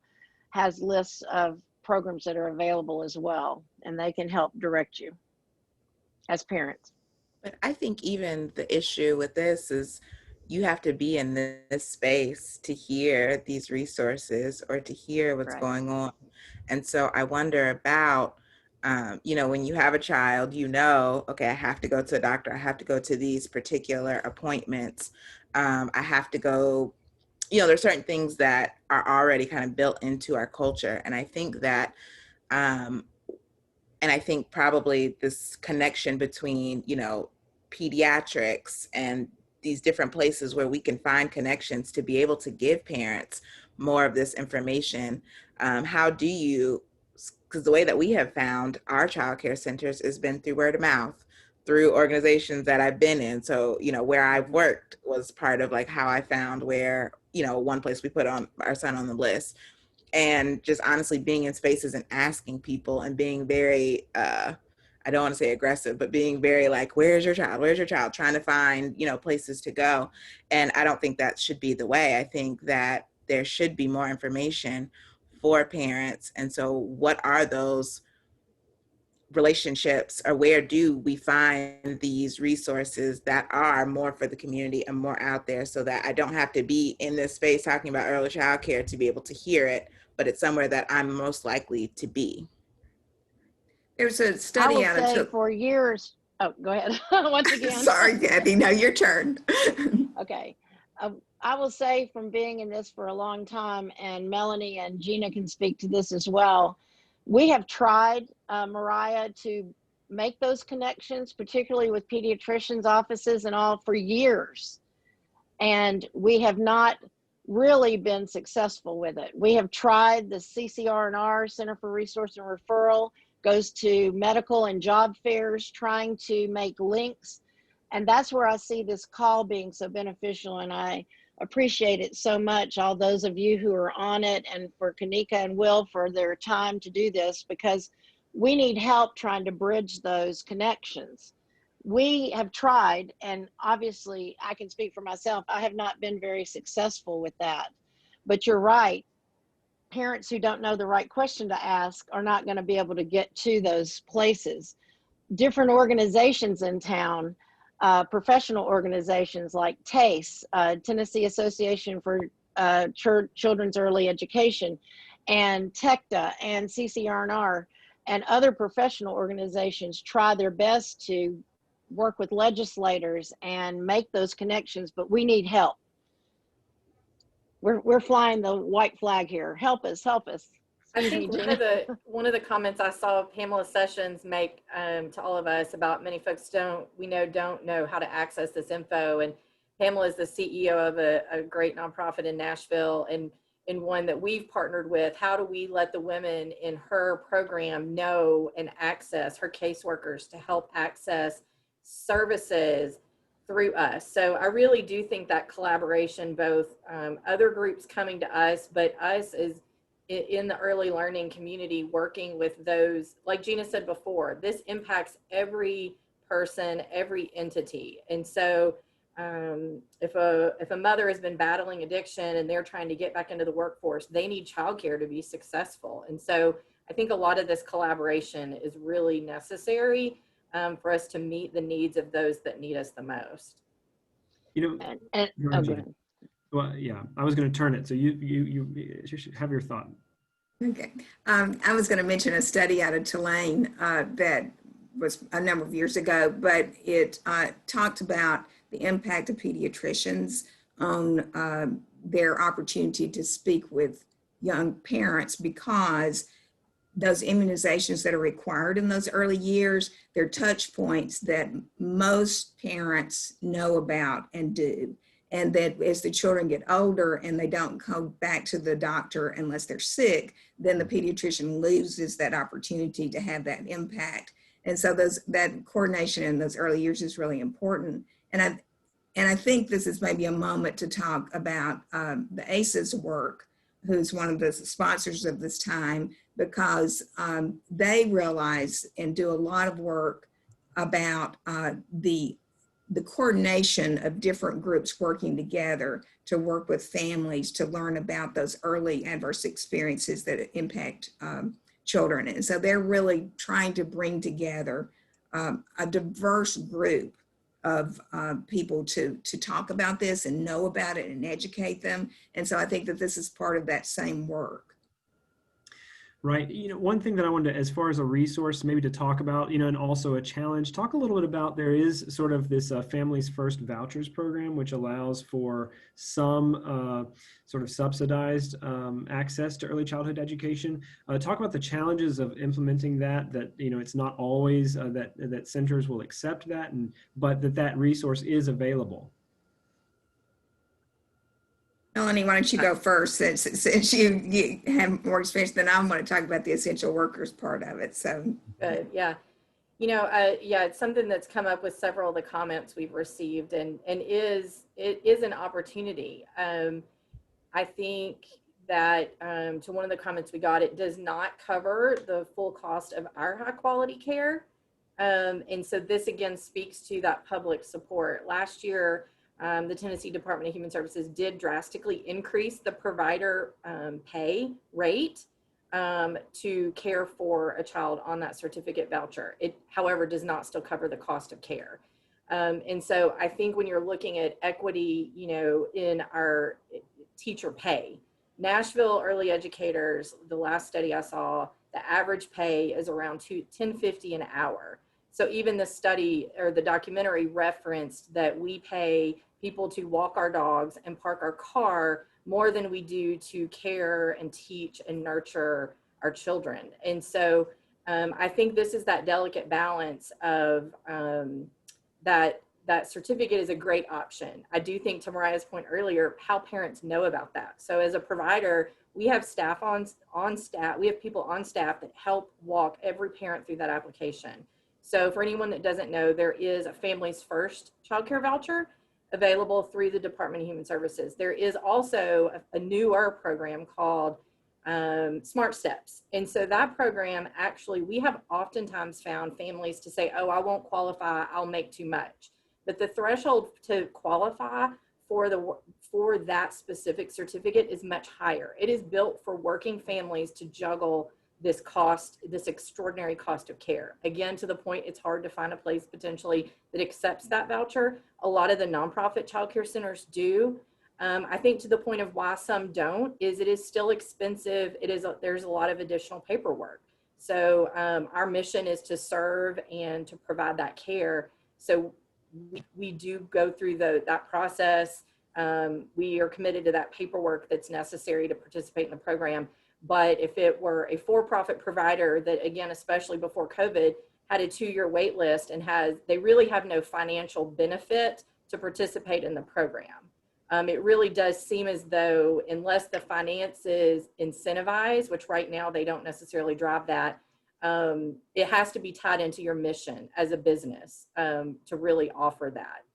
has lists of programs that are available as well, and they can help direct you as parents. But I think even the issue with this is you have to be in this space to hear these resources or to hear what's going on. And so I wonder about, when you have a child, okay, I have to go to a doctor. I have to go to these particular appointments. I have to go, there's certain things that are already kind of built into our culture. And I think that, and I think probably this connection between, pediatrics and these different places where we can find connections to be able to give parents more of this information. How do you, because the way that we have found our child care centers has been through word of mouth, through organizations that I've been in. So, where I've worked was part of like how I found where, one place we put on our son on the list. And just honestly being in spaces and asking people and being very, I don't want to say aggressive, but being very like, where's your child? Where's your child? Trying to find, places to go. And I don't think that should be the way. I think that there should be more information for parents. And so what are those relationships, or where do we find these resources that are more for the community and more out there, so that I don't have to be in this space talking about early child care to be able to hear it, but it's somewhere that I'm most likely to be? There's a I study will out say of, for years, oh, go ahead. Once again. sorry, Kathy, no, your turn. Okay. I will say from being in this for a long time, and Melanie and Gina can speak to this as well, we have tried, Mariah, to make those connections, particularly with pediatricians' offices and all, for years. And we have not really been successful with it. We have tried the CCR&R, Center for Resource and Referral, goes to medical and job fairs, trying to make links. And that's where I see this call being so beneficial. And I appreciate it so much, all those of you who are on it, and for Kanika and Will for their time to do this, because we need help trying to bridge those connections. We have tried, and obviously I can speak for myself, I have not been very successful with that. But you're right, parents who don't know the right question to ask are not going to be able to get to those places. Different organizations in town, professional organizations like TACE, Tennessee Association for Children's Early Education, and TECTA and CCR&R, and other professional organizations try their best to work with legislators and make those connections, but we need help. We're flying the white flag here. Help us, help us. I Excuse me, think Gina. one of the comments I saw Pamela Sessions make to all of us about many folks don't know how to access this info. And Pamela is the CEO of a great nonprofit in Nashville, and one that we've partnered with. How do we let the women in her program know and access, her caseworkers, to help access services through us? So I really do think that collaboration, both other groups coming to us, but us as in the early learning community, working with those, like Gina said before, this impacts every person, every entity. And so if a mother has been battling addiction and they're trying to get back into the workforce, they need childcare to be successful. And so I think a lot of this collaboration is really necessary for us to meet the needs of those that need us the most. You know, Oh, go ahead. well, yeah, I was going to turn it. So you should have your thought. Okay. I was going to mention a study out of Tulane that was a number of years ago, but it talked about the impact of pediatricians on their opportunity to speak with young parents, because those immunizations that are required in those early years, they're touch points that most parents know about and do. And that as the children get older and they don't go back to the doctor unless they're sick, then the pediatrician loses that opportunity to have that impact. And so that coordination in those early years is really important. And I think this is maybe a moment to talk about the ACEs work, who's one of the sponsors of this time, because they realize and do a lot of work about the coordination of different groups working together to work with families to learn about those early adverse experiences that impact children. And so they're really trying to bring together a diverse group of people to talk about this and know about it and educate them. And so I think that this is part of that same work. Right. You know, one thing that I wanted to, as far as a resource, maybe to talk about, you know, and also a challenge, talk a little bit about, there is sort of this Families First Vouchers program, which allows for some sort of subsidized access to early childhood education. Talk about the challenges of implementing that, you know, it's not always that centers will accept that, but that resource is available. Melanie, why don't you go first, since you have more experience than I want to talk about the essential workers part of it. So Good, yeah. You know, yeah, it's something that's come up with several of the comments we've received, and it is an opportunity. I think that to one of the comments we got, it does not cover the full cost of our high quality care. And so this again speaks to that public support. Last year, the Tennessee Department of Human Services did drastically increase the provider pay rate to care for a child on that certificate voucher. It, however, does not still cover the cost of care. And so I think when you're looking at equity, you know, in our teacher pay, Nashville early educators, the last study I saw, the average pay is around $10.50 an hour. So even the study or the documentary referenced that we pay people to walk our dogs and park our car more than we do to care and teach and nurture our children. And so I think this is that delicate balance of that certificate is a great option. I do think, to Mariah's point earlier, how parents know about that. So as a provider, we have staff on staff, we have people on staff that help walk every parent through that application. So for anyone that doesn't know, there is a Families First childcare voucher available through the Department of Human Services. There is also a newer program called Smart Steps. And so that program, actually, we have oftentimes found families to say, oh, I won't qualify, I'll make too much. But the threshold to qualify for that specific certificate is much higher. It is built for working families to juggle this cost, this extraordinary cost of care. Again, to the point, it's hard to find a place potentially that accepts that voucher. A lot of the nonprofit childcare centers do. I think to the point of why some don't is it is still expensive. There's a lot of additional paperwork. So our mission is to serve and to provide that care. So we do go through that process. We are committed to that paperwork that's necessary to participate in the program. But if it were a for-profit provider that, again, especially before COVID, had a 2-year wait list and they really have no financial benefit to participate in the program. It really does seem as though, unless the finances incentivize, which right now they don't necessarily drive that, it has to be tied into your mission as a business to really offer that.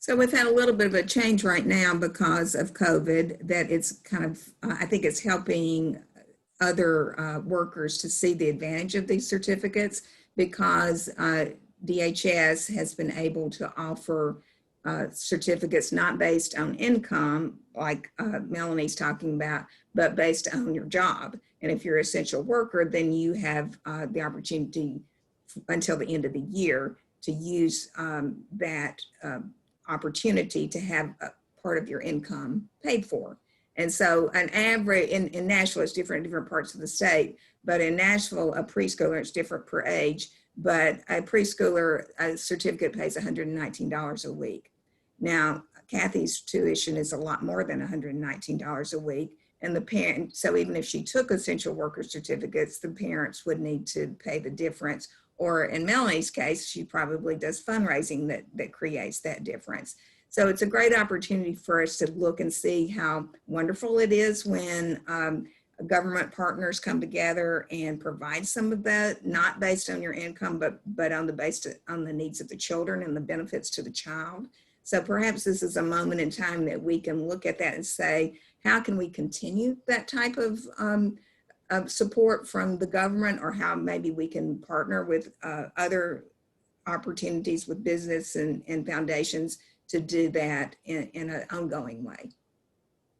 So we've had a little bit of a change right now because of COVID, that it's kind of, I think it's helping other workers to see the advantage of these certificates, because DHS has been able to offer certificates not based on income, like Melanie's talking about, but based on your job. And if you're an essential worker, then you have the opportunity until the end of the year to use that opportunity to have a part of your income paid for. And so an average, in Nashville, it's different in different parts of the state, but in Nashville, a preschooler, it's different per age, but a preschooler certificate pays $119 a week. Now, Kathy's tuition is a lot more than $119 a week. And the parent, so even if she took essential worker certificates, the parents would need to pay the difference. Or in Melanie's case, she probably does fundraising that creates that difference. So it's a great opportunity for us to look and see how wonderful it is when government partners come together and provide some of that, not based on your income, but on the needs of the children and the benefits to the child. So perhaps this is a moment in time that we can look at that and say, how can we continue that type of support from the government, or how maybe we can partner with other opportunities with business and foundations to do that in an ongoing way.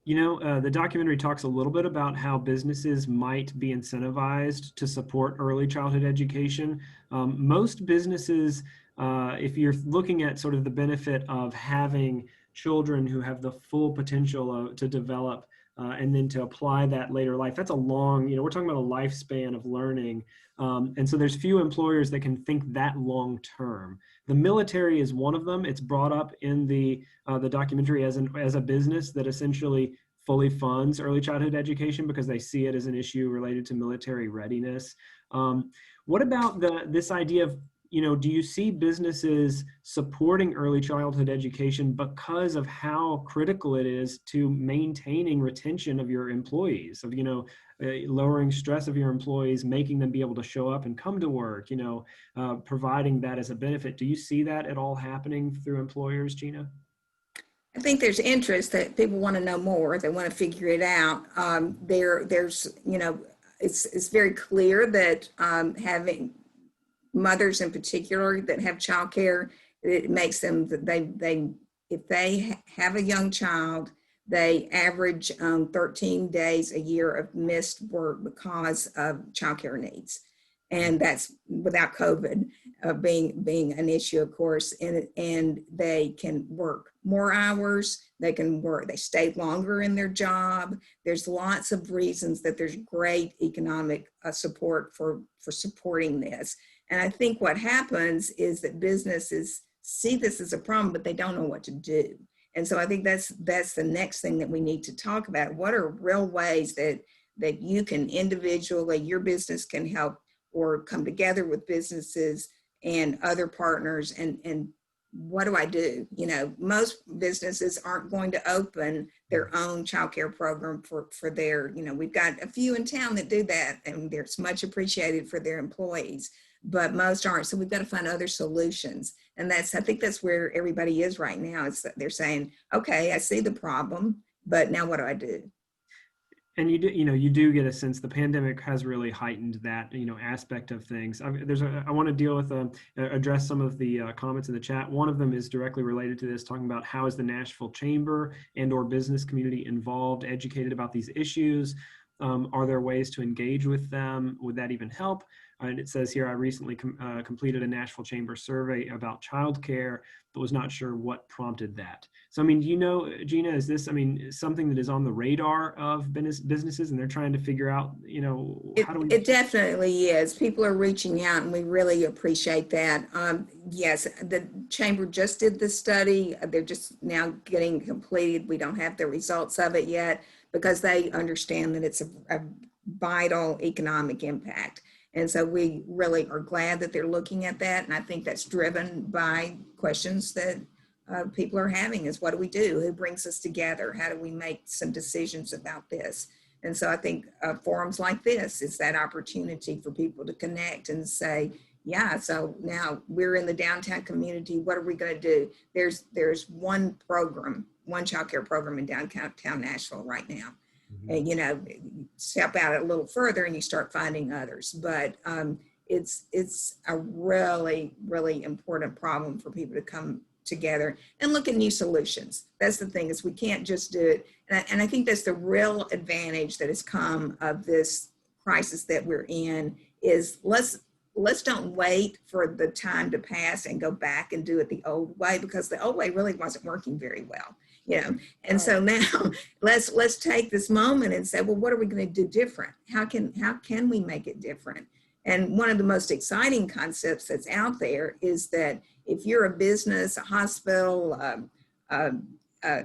You know, the documentary talks a little bit about how businesses might be incentivized to support early childhood education. Most businesses, if you're looking at sort of the benefit of having children who have the full potential to develop and then to apply that later life, that's a long, you know, we're talking about a lifespan of learning. And so there's few employers that can think that long term. The military is one of them. It's brought up in the documentary as a business that essentially fully funds early childhood education because they see it as an issue related to military readiness. What about this idea of, you know, do you see businesses supporting early childhood education because of how critical it is to maintaining retention of your employees, of, you know, lowering stress of your employees, making them be able to show up and come to work, you know, providing that as a benefit? Do you see that at all happening through employers, Gina? I think there's interest that people want to know more. They want to figure it out. There's, you know, it's very clear that having mothers in particular that have childcare It makes them, if they have a young child, they average 13 days a year of missed work because of childcare needs. And that's without COVID being an issue, of course, and they can work more hours, they stay longer in their job. There's lots of reasons that there's great economic support for supporting this. And I think what happens is that businesses see this as a problem, but they don't know what to do. And so I think that's the next thing that we need to talk about. What are real ways that you can individually, your business can help or come together with businesses and other partners, and what do I do? You know, most businesses aren't going to open their own childcare program for their, you know, we've got a few in town that do that, and it's much appreciated for their employees, but most aren't. So we've got to find other solutions. And I think that's where everybody is right now. Is that they're saying, okay, I see the problem, but now what do I do? And you do get a sense the pandemic has really heightened that, aspect of things. I want to deal with, address some of the comments in the chat. One of them is directly related to this, talking about how is the Nashville Chamber and/or business community involved, educated about these issues? Are there ways to engage with them? Would that even help? And it says here, I recently completed a Nashville Chamber survey about childcare, but was not sure what prompted that. So, Gina, is this, something that is on the radar of businesses, and they're trying to figure out, how do we? It definitely is. People are reaching out, and we really appreciate that. Yes, the Chamber just did this study. They're just now getting completed. We don't have the results of it yet because they understand that it's a vital economic impact. And so we really are glad that they're looking at that. And I think that's driven by questions that people are having is, what do we do? Who brings us together? How do we make some decisions about this? And so I think forums like this is that opportunity for people to connect and say, yeah, so now we're in the downtown community. What are we going to do? There's one childcare program in downtown Nashville right now. And, step out a little further and you start finding others. But it's a really, really important problem for people to come together and look at new solutions. That's the thing, is we can't just do it. And I think that's the real advantage that has come of this crisis that we're in, is let's don't wait for the time to pass and go back and do it the old way, because the old way really wasn't working very well. And so now let's take this moment and say, well, what are we going to do different? How can we make it different? And one of the most exciting concepts that's out there is that if you're a business, a hospital, a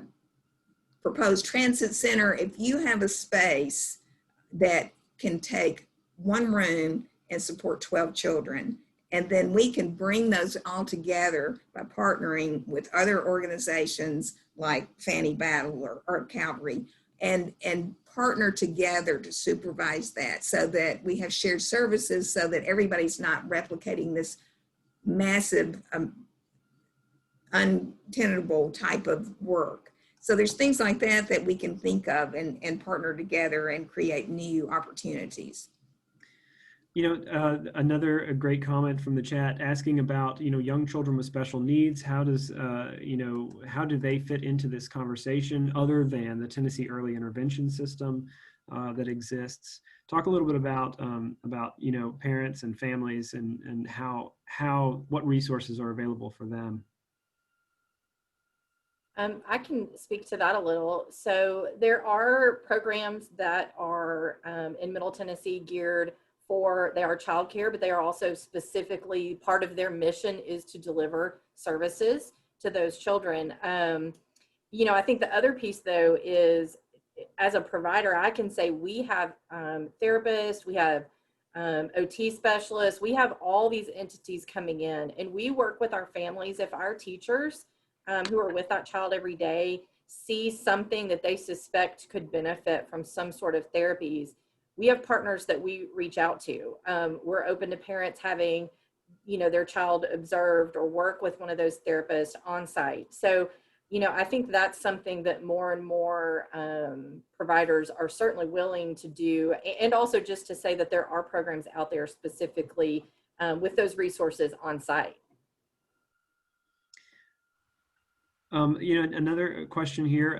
proposed transit center, if you have a space that can take one room and support 12 children, and then we can bring those all together by partnering with other organizations like Fanny Battle or Calvary, and partner together to supervise that, so that we have shared services, so that everybody's not replicating this massive untenable type of work. So there's things like that we can think of and partner together and create new opportunities. Another great comment from the chat asking about, young children with special needs. How do they fit into this conversation other than the Tennessee Early Intervention System that exists? Talk a little bit about parents and families and what resources are available for them. I can speak to that a little. So there are programs that are in Middle Tennessee geared they are childcare, but they are also specifically, part of their mission is to deliver services to those children. I think the other piece, though, is as a provider, I can say we have therapists, we have OT specialists, we have all these entities coming in, and we work with our families. If our teachers who are with that child every day see something that they suspect could benefit from some sort of therapies, we have partners that we reach out to. We're open to parents having, their child observed or work with one of those therapists on site. So, I think that's something that more and more providers are certainly willing to do. And also just to say that there are programs out there specifically with those resources on site. Another question here.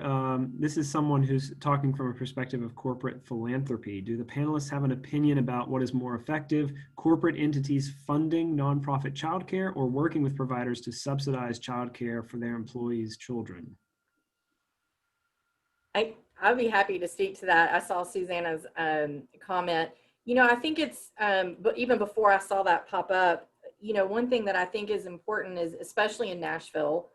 This is someone who's talking from a perspective of corporate philanthropy. Do the panelists have an opinion about what is more effective, corporate entities funding nonprofit childcare or working with providers to subsidize childcare for their employees' children? I'd be happy to speak to that. I saw Susanna's comment. I think it's, but even before I saw that pop up, one thing that I think is important is, especially in Nashville,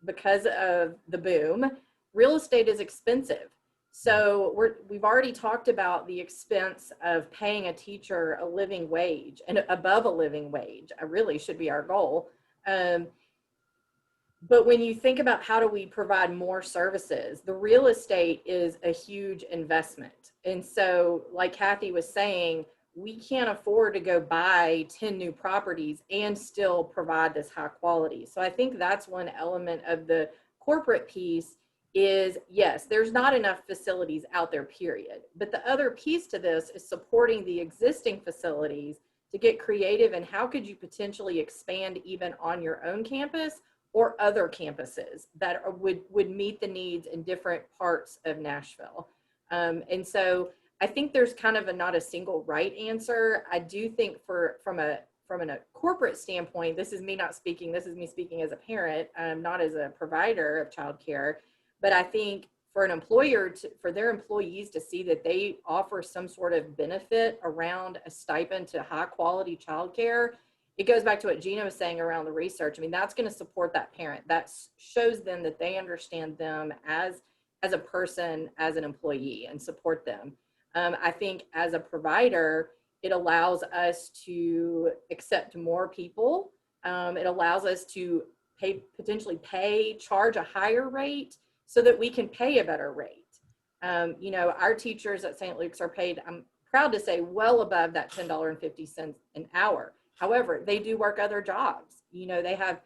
because of the boom, real estate is expensive. So we've already talked about the expense of paying a teacher a living wage and above a living wage. Really should be our goal. But when you think about how do we provide more services, the real estate is a huge investment. And so, like Kathy was saying, we can't afford to go buy 10 new properties and still provide this high quality. So I think that's one element of the corporate piece is, yes, there's not enough facilities out there, period. But the other piece to this is supporting the existing facilities to get creative and how could you potentially expand even on your own campus or other campuses that would meet the needs in different parts of Nashville. And so I think there's kind of not a single right answer. I do think from a corporate standpoint, this is me speaking as a parent, not as a provider of childcare, but I think for an employer, for their employees to see that they offer some sort of benefit around a stipend to high quality childcare, it goes back to what Gina was saying around the research. I mean, that's going to support that parent. That shows them that they understand them as a person, as an employee, and support them. I think as a provider, it allows us to accept more people. It allows us to charge a higher rate so that we can pay a better rate. Our teachers at St. Luke's are paid, I'm proud to say, well above that $10.50 an hour. However, they do work other jobs. They have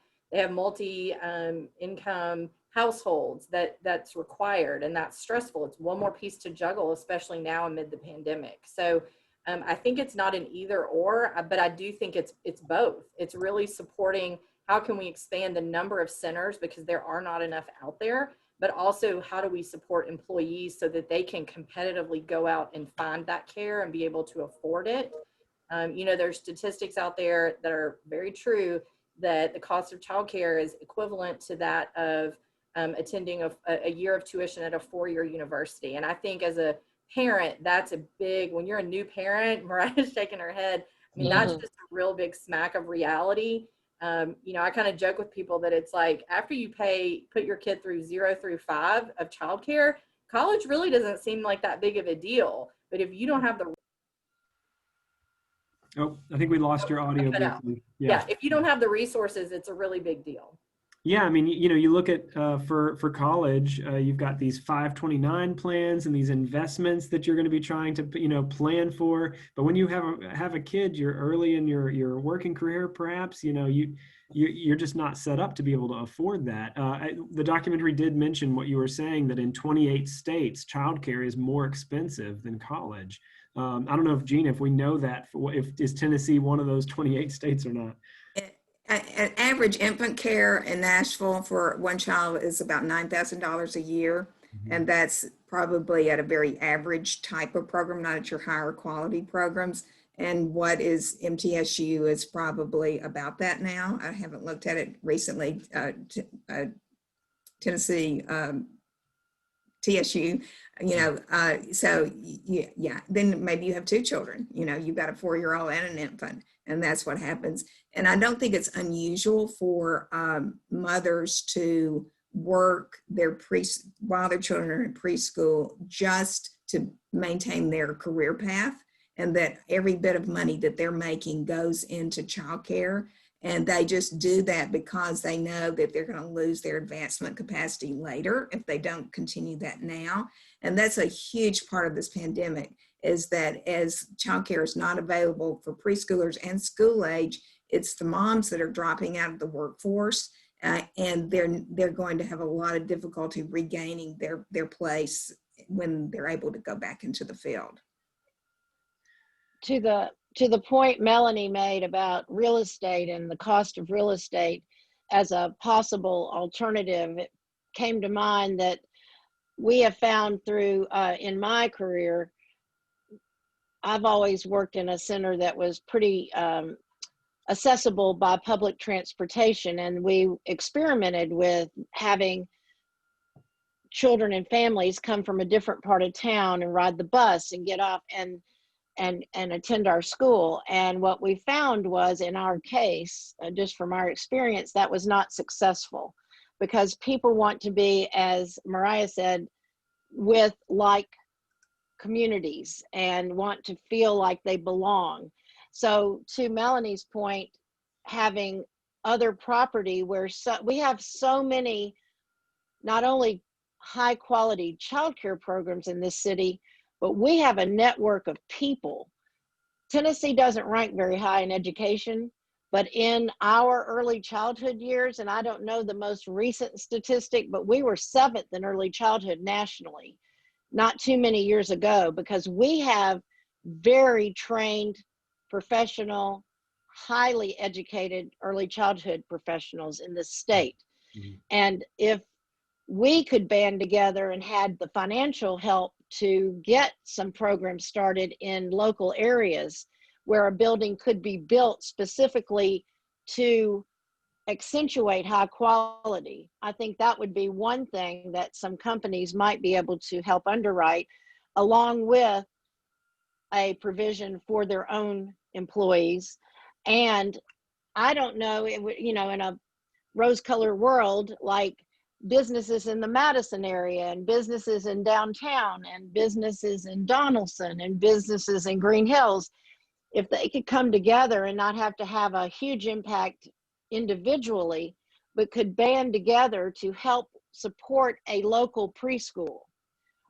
multi-income households that's required, and that's stressful. It's one more piece to juggle, especially now amid the pandemic. So I think it's not an either or, but I do think it's both. It's really supporting how can we expand the number of centers because there are not enough out there, but also how do we support employees so that they can competitively go out and find that care and be able to afford it. There's statistics out there that are very true that the cost of childcare is equivalent to that of attending a year of tuition at a four-year university. And I think as a parent, that's a big, when you're a new parent, Mariah's shaking her head. I mean, that's just a real big smack of reality. I kind of joke with people that it's like after you put your kid through 0 through 5 of childcare, college really doesn't seem like that big of a deal. But if you don't have the I think we lost your audio briefly. Yeah, if you don't have the resources, it's a really big deal. Yeah, I mean, you look at for college, you've got these 529 plans and these investments that you're going to be trying to plan for. But when you have a kid, you're early in your working career, perhaps you're just not set up to be able to afford that. The documentary did mention what you were saying, that in 28 states, childcare is more expensive than college. I don't know if Gina, if we know that, is Tennessee one of those 28 states or not? An average infant care in Nashville for one child is about $9,000 a year. Mm-hmm. And that's probably at a very average type of program, not at your higher quality programs. And what is MTSU is probably about that now. I haven't looked at it recently. Tennessee, TSU, so yeah, then maybe you have two children, you've got a 4-year-old and an infant, and that's what happens. And I don't think it's unusual for mothers to work while their children are in preschool just to maintain their career path, and that every bit of money that they're making goes into childcare. And they just do that because they know that they're going to lose their advancement capacity later if they don't continue that now. And that's a huge part of this pandemic, is that as childcare is not available for preschoolers and school age, it's the moms that are dropping out of the workforce, and they're going to have a lot of difficulty regaining their place when they're able to go back into the field. To the point Melanie made about real estate and the cost of real estate as a possible alternative came to mind that we have found through, in my career, I've always worked in a center that was pretty accessible by public transportation. And we experimented with having children and families come from a different part of town and ride the bus and get off and attend our school. And what we found was, in our case, just from our experience, that was not successful, because people want to be, as Mariah said, with like communities and want to feel like they belong. So to Melanie's point, having other property where we have so many, not only high quality childcare programs in this city, but we have a network of people. Tennessee doesn't rank very high in education, but in our early childhood years, and I don't know the most recent statistic, but we were 7th in early childhood nationally, not too many years ago, because we have very trained, professional, highly educated early childhood professionals in this state. Mhm. And if we could band together and had the financial help to get some programs started in local areas where a building could be built specifically to accentuate high quality, I think that would be one thing that some companies might be able to help underwrite, along with a provision for their own employees. And I don't know, you know, in a rose-colored world, like businesses in the Madison area and businesses in downtown and businesses in Donaldson and businesses in Green Hills, if they could come together and not have to have a huge impact individually, but could band together to help support a local preschool.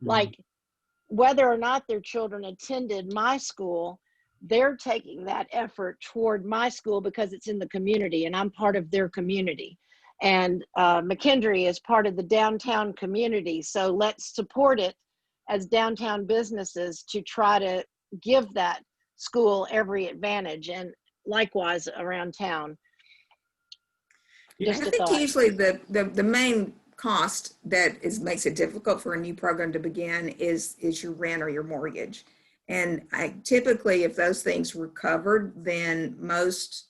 Like, whether or not their children attended my school, they're taking that effort toward my school because it's in the community and I'm part of their community. And McKendree is part of the downtown community. So let's support it as downtown businesses to try to give that school every advantage, and likewise around town. Yeah. Just I a think thought. usually the main cost that makes it difficult for a new program to begin is your rent or your mortgage. And typically, if those things were covered, then most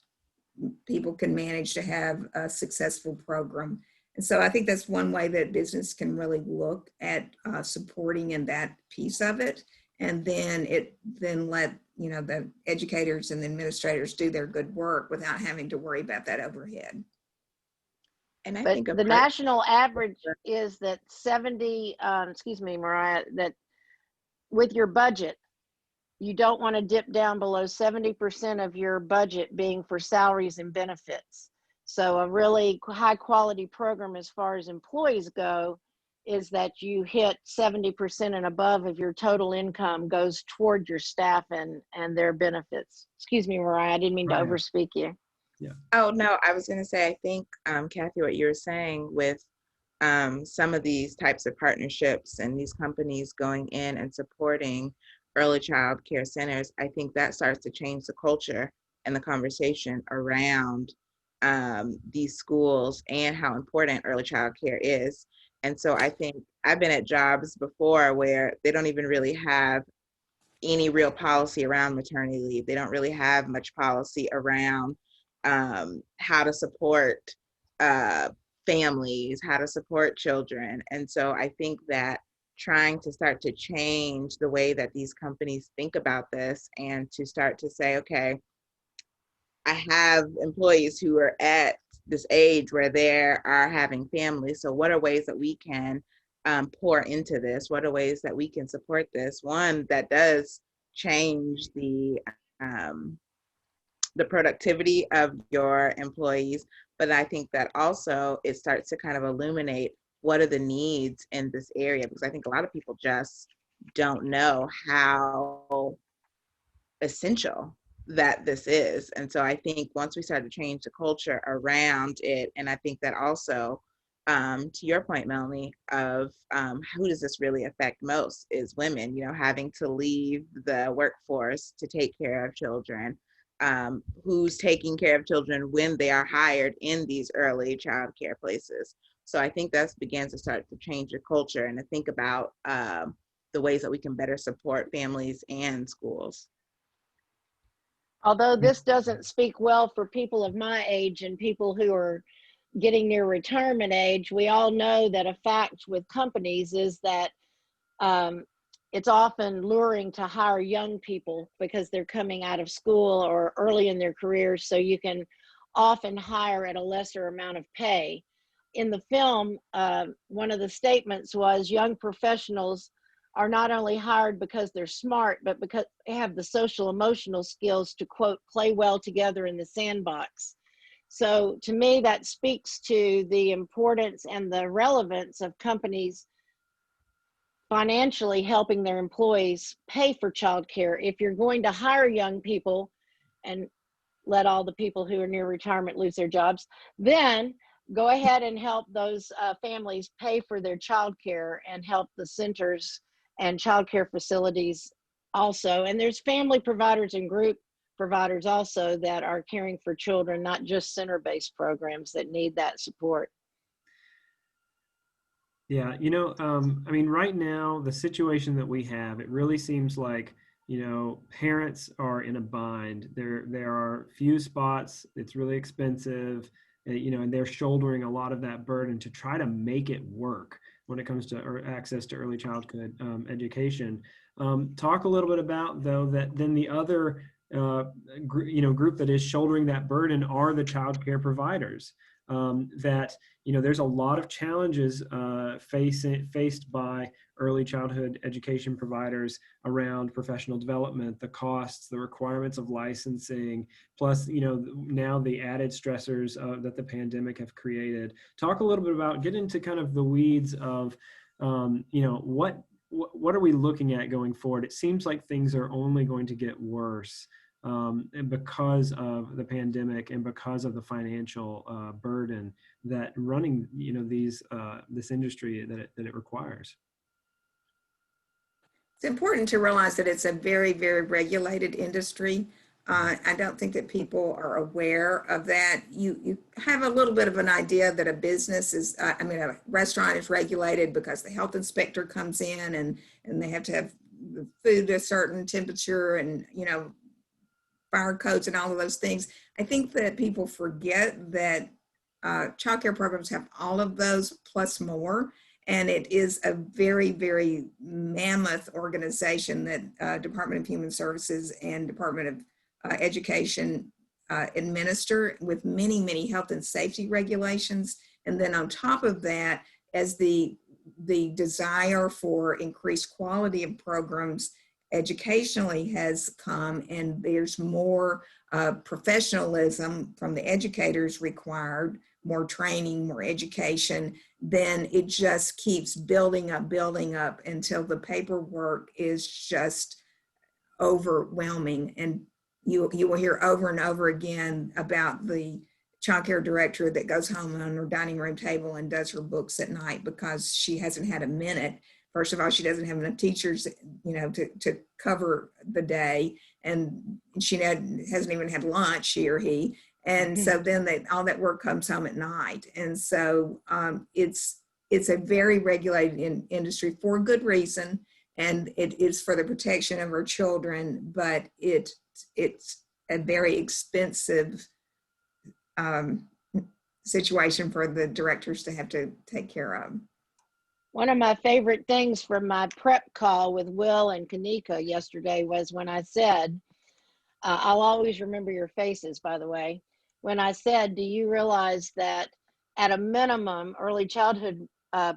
people can manage to have a successful program. And so I think that's one way that business can really look at supporting in that piece of it. And then let, you know, the educators and the administrators do their good work without having to worry about that overhead. And I But think a the part national average is that 70, excuse me, Mariah, that with your budget, you don't want to dip down below 70% of your budget being for salaries and benefits. So a really high quality program as far as employees go is that you hit 70% and above of your total income goes toward your staff and their benefits. Excuse me, Mariah, I didn't mean to Right. overspeak you. Oh, no, I was going to say, I think, Kathy, what you were saying with some of these types of partnerships and these companies going in and supporting early child care centers, I think that starts to change the culture and the conversation around these schools and how important early child care is. And so I think I've been at jobs before where they don't even really have any real policy around maternity leave. They don't really have much policy around how to support families, how to support children. And so I think that trying to start to change the way that these companies think about this and to start to say, okay, I have employees who are at this age where they are having families. So what are ways that we can pour into this? What are ways that we can support this? One that does change the productivity of your employees, but I think that also it starts to kind of illuminate what are the needs in this area, because I think a lot of people just don't know how essential that this is. And so I think once we start to change the culture around it, and I think that also, to your point, Melanie, of who does this really affect most is women, you know, having to leave the workforce to take care of children. Who's taking care of children when they are hired in these early child care places? So I think that begins to start to change the culture and to think about the ways that we can better support families and schools. Although this doesn't speak well for people of my age and people who are getting near retirement age, we all know that a fact with companies is that it's often luring to hire young people because they're coming out of school or early in their careers, so you can often hire at a lesser amount of pay. In the film, one of the statements was young professionals are not only hired because they're smart, but because they have the social emotional skills to, quote, play well together in the sandbox. So to me, that speaks to the importance and the relevance of companies financially helping their employees pay for childcare. If you're going to hire young people and let all the people who are near retirement lose their jobs, then go ahead and help those families pay for their childcare and help the centers and childcare facilities also. And there's family providers and group providers also that are caring for children, not just center-based programs that need that support. Yeah, I mean, right now, the situation that we have, it really seems like, parents are in a bind. There are few spots. It's really expensive, and they're shouldering a lot of that burden to try to make it work when it comes to access to early childhood education. Talk a little bit about, though, that then the other group that is shouldering that burden are the child care providers. There's a lot of challenges faced by early childhood education providers around professional development, the costs, the requirements of licensing, plus now the added stressors that the pandemic have created. Talk a little bit about, get into kind of the weeds of what are we looking at going forward? It seems like things are only going to get worse. And because of the pandemic and because of the financial burden that running, this industry that it requires. It's important to realize that it's a very, very regulated industry. I don't think that people are aware of that. You have a little bit of an idea that a business is, a restaurant is regulated because the health inspector comes in and they have to have the food at a certain temperature and, fire codes and all of those things. I think that people forget that child care programs have all of those plus more. And it is a very, very mammoth organization that Department of Human Services and Department of Education administer, with many, many health and safety regulations. And then on top of that, as the desire for increased quality of programs educationally has come, and there's more professionalism from the educators required, more training, more education, then it just keeps building up until the paperwork is just overwhelming. And you will hear over and over again about the child care director that goes home on her dining room table and does her books at night because she hasn't had a minute. First of all, she doesn't have enough teachers, to cover the day, and she hasn't even had lunch, she or he. And so then all that work comes home at night. And so it's a very regulated industry for good reason, and it is for the protection of our children, but it's a very expensive situation for the directors to have to take care of. One of my favorite things from my prep call with Will and Kanika yesterday was when I said, I'll always remember your faces, by the way, when I said, do you realize that at a minimum, early childhood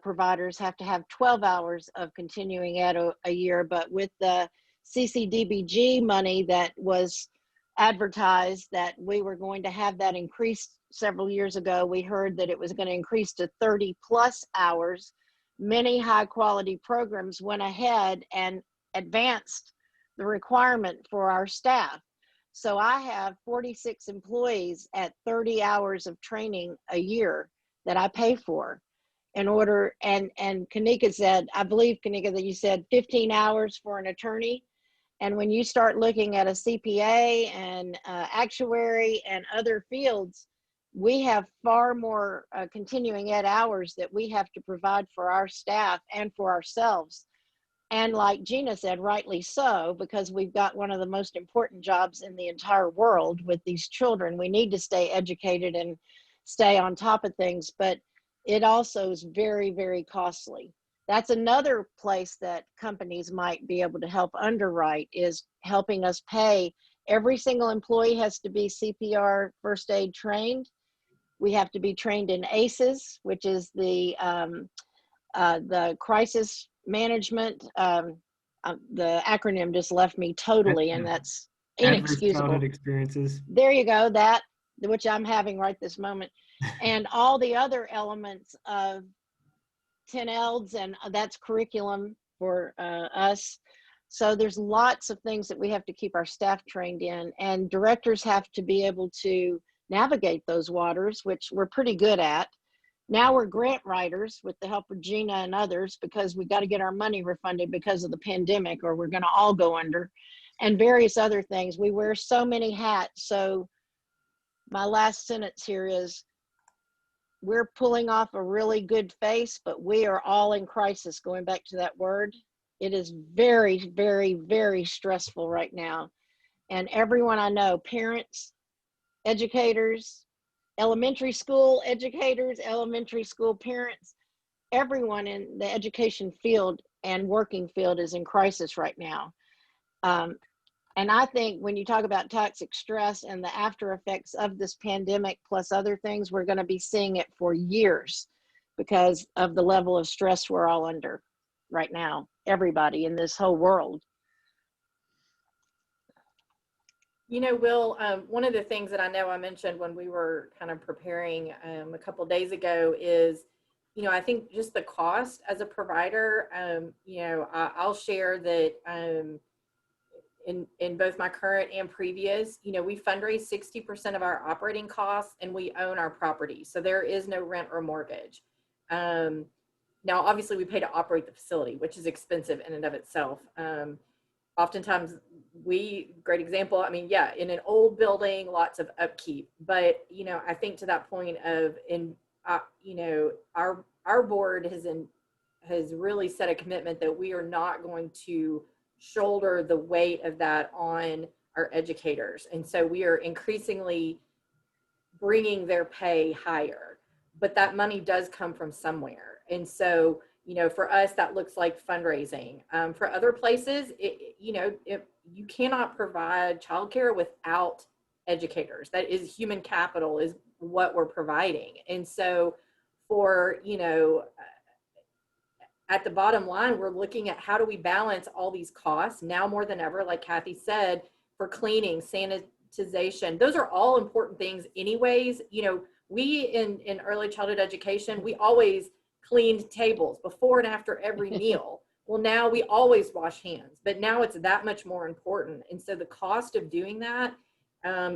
providers have to have 12 hours of continuing ed a year, but with the CCDBG money that was advertised that we were going to have that increased several years ago, we heard that it was going to increase to 30 plus hours. Many high quality programs went ahead and advanced the requirement for our staff. So I have 46 employees at 30 hours of training a year that I pay for in order, and Kanika said, I believe, Kanika, that you said 15 hours for an attorney. And when you start looking at a CPA and actuary and other fields, we have far more continuing ed hours that we have to provide for our staff and for ourselves. And like Gina said, rightly so, because we've got one of the most important jobs in the entire world with these children. We need to stay educated and stay on top of things, but it also is very, very costly. That's another place that companies might be able to help underwrite, is helping us pay. Every single employee has to be CPR first aid trained. We have to be trained in ACEs, which is the crisis management. The acronym just left me totally, and that's Adverse childhood inexcusable. experiences. There you go, that, which I'm having right this moment. And all the other elements of 10 ELDs, and that's curriculum for us. So there's lots of things that we have to keep our staff trained in, and directors have to be able to navigate those waters, which we're pretty good at. Now we're grant writers with the help of Gina and others, because we got to get our money refunded because of the pandemic, or we're going to all go under, and various other things. We wear so many hats. So my last sentence here is, we're pulling off a really good face, but we are all in crisis. Going back to that word, it is very, very, very stressful right now. And everyone I know, parents, educators, elementary school educators, elementary school parents, everyone in the education field and working field is in crisis right now. And I think when you talk about toxic stress and the after effects of this pandemic, plus other things, we're going to be seeing it for years because of the level of stress we're all under right now, everybody in this whole world. You know, Will, one of the things that I know I mentioned when we were kind of preparing a couple days ago is, you know, I think just the cost as a provider, you know, I'll share that in both my current and previous, you know, we fundraise 60% of our operating costs, and we own our property. So there is no rent or mortgage. Now, obviously we pay to operate the facility, which is expensive in and of itself. Oftentimes great example, I mean, yeah, in an old building, lots of upkeep, but, you know, I think to that point of, you know, our board has really set a commitment that we are not going to shoulder the weight of that on our educators. And so we are increasingly bringing their pay higher, but that money does come from somewhere. And so, you know, for us, that looks like fundraising. For other places, you know, you cannot provide childcare without educators. That is human capital, is what we're providing. And so for, you know, at the bottom line, we're looking at how do we balance all these costs now more than ever, like Kathy said, for cleaning, sanitization. Those are all important things anyways. You know, we in early childhood education, we always cleaned tables before and after every meal. Well, now we always wash hands, but now it's that much more important. And so the cost of doing that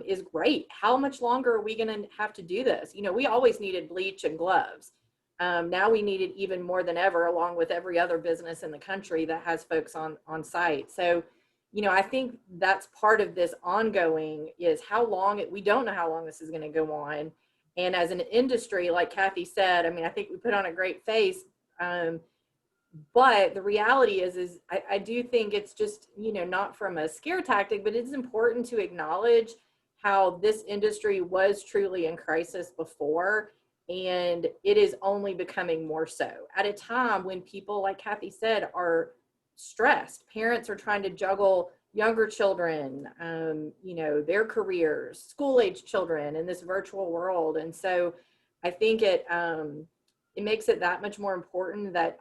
is great. How much longer are we going to have to do this? You know, we always needed bleach and gloves. Now we need it even more than ever, along with every other business in the country that has folks on site. So, you know, I think that's part of this ongoing, is how long we don't know how long this is going to go on. And as an industry, like Kathy said, I mean, I think we put on a great face. But the reality is I do think it's just, you know, not from a scare tactic, but it's important to acknowledge how this industry was truly in crisis before. And it is only becoming more so at a time when people, like Kathy said, are stressed. Parents are trying to juggle younger children, you know, their careers, school-age children in this virtual world. And so I think it makes it that much more important that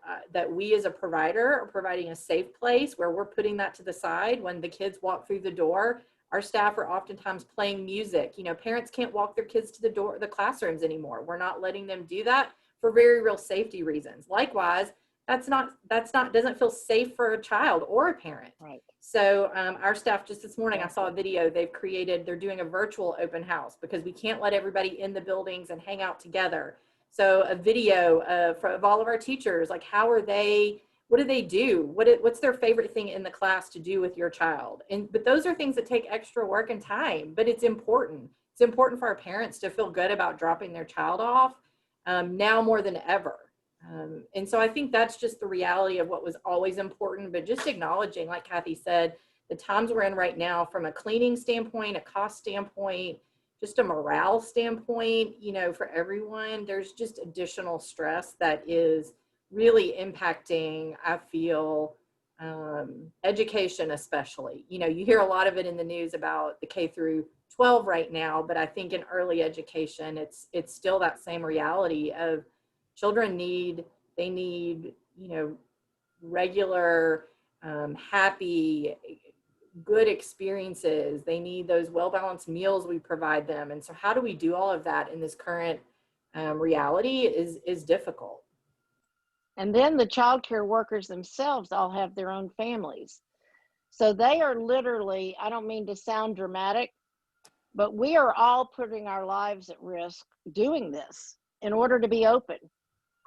we as a provider are providing a safe place where we're putting that to the side when the kids walk through the door. Our staff are oftentimes playing music. You know, parents can't walk their kids to the classrooms anymore. We're not letting them do that for very real safety reasons. Likewise, doesn't feel safe for a child or a parent. Right. So our staff, just this morning, I saw a video they're doing a virtual open house because we can't let everybody in the buildings and hang out together. So a video of all of our teachers, like what do they do? What's their favorite thing in the class to do with your child? But those are things that take extra work and time, but it's important. it's important for our parents to feel good about dropping their child off now more than ever. And so I think that's just the reality of what was always important, but just acknowledging, like Kathy said, the times we're in right now from a cleaning standpoint, a cost standpoint, just a morale standpoint, you know, for everyone, there's just additional stress that is really impacting, I feel, education especially. You know, you hear a lot of it in the news about the K through 12 right now, but I think in early education, it's still that same reality of children need, you know, regular, happy, good experiences. They need those well-balanced meals we provide them. And so how do we do all of that in this current reality is difficult. And then the child care workers themselves all have their own families. So they are literally, I don't mean to sound dramatic, but we are all putting our lives at risk doing this in order to be open.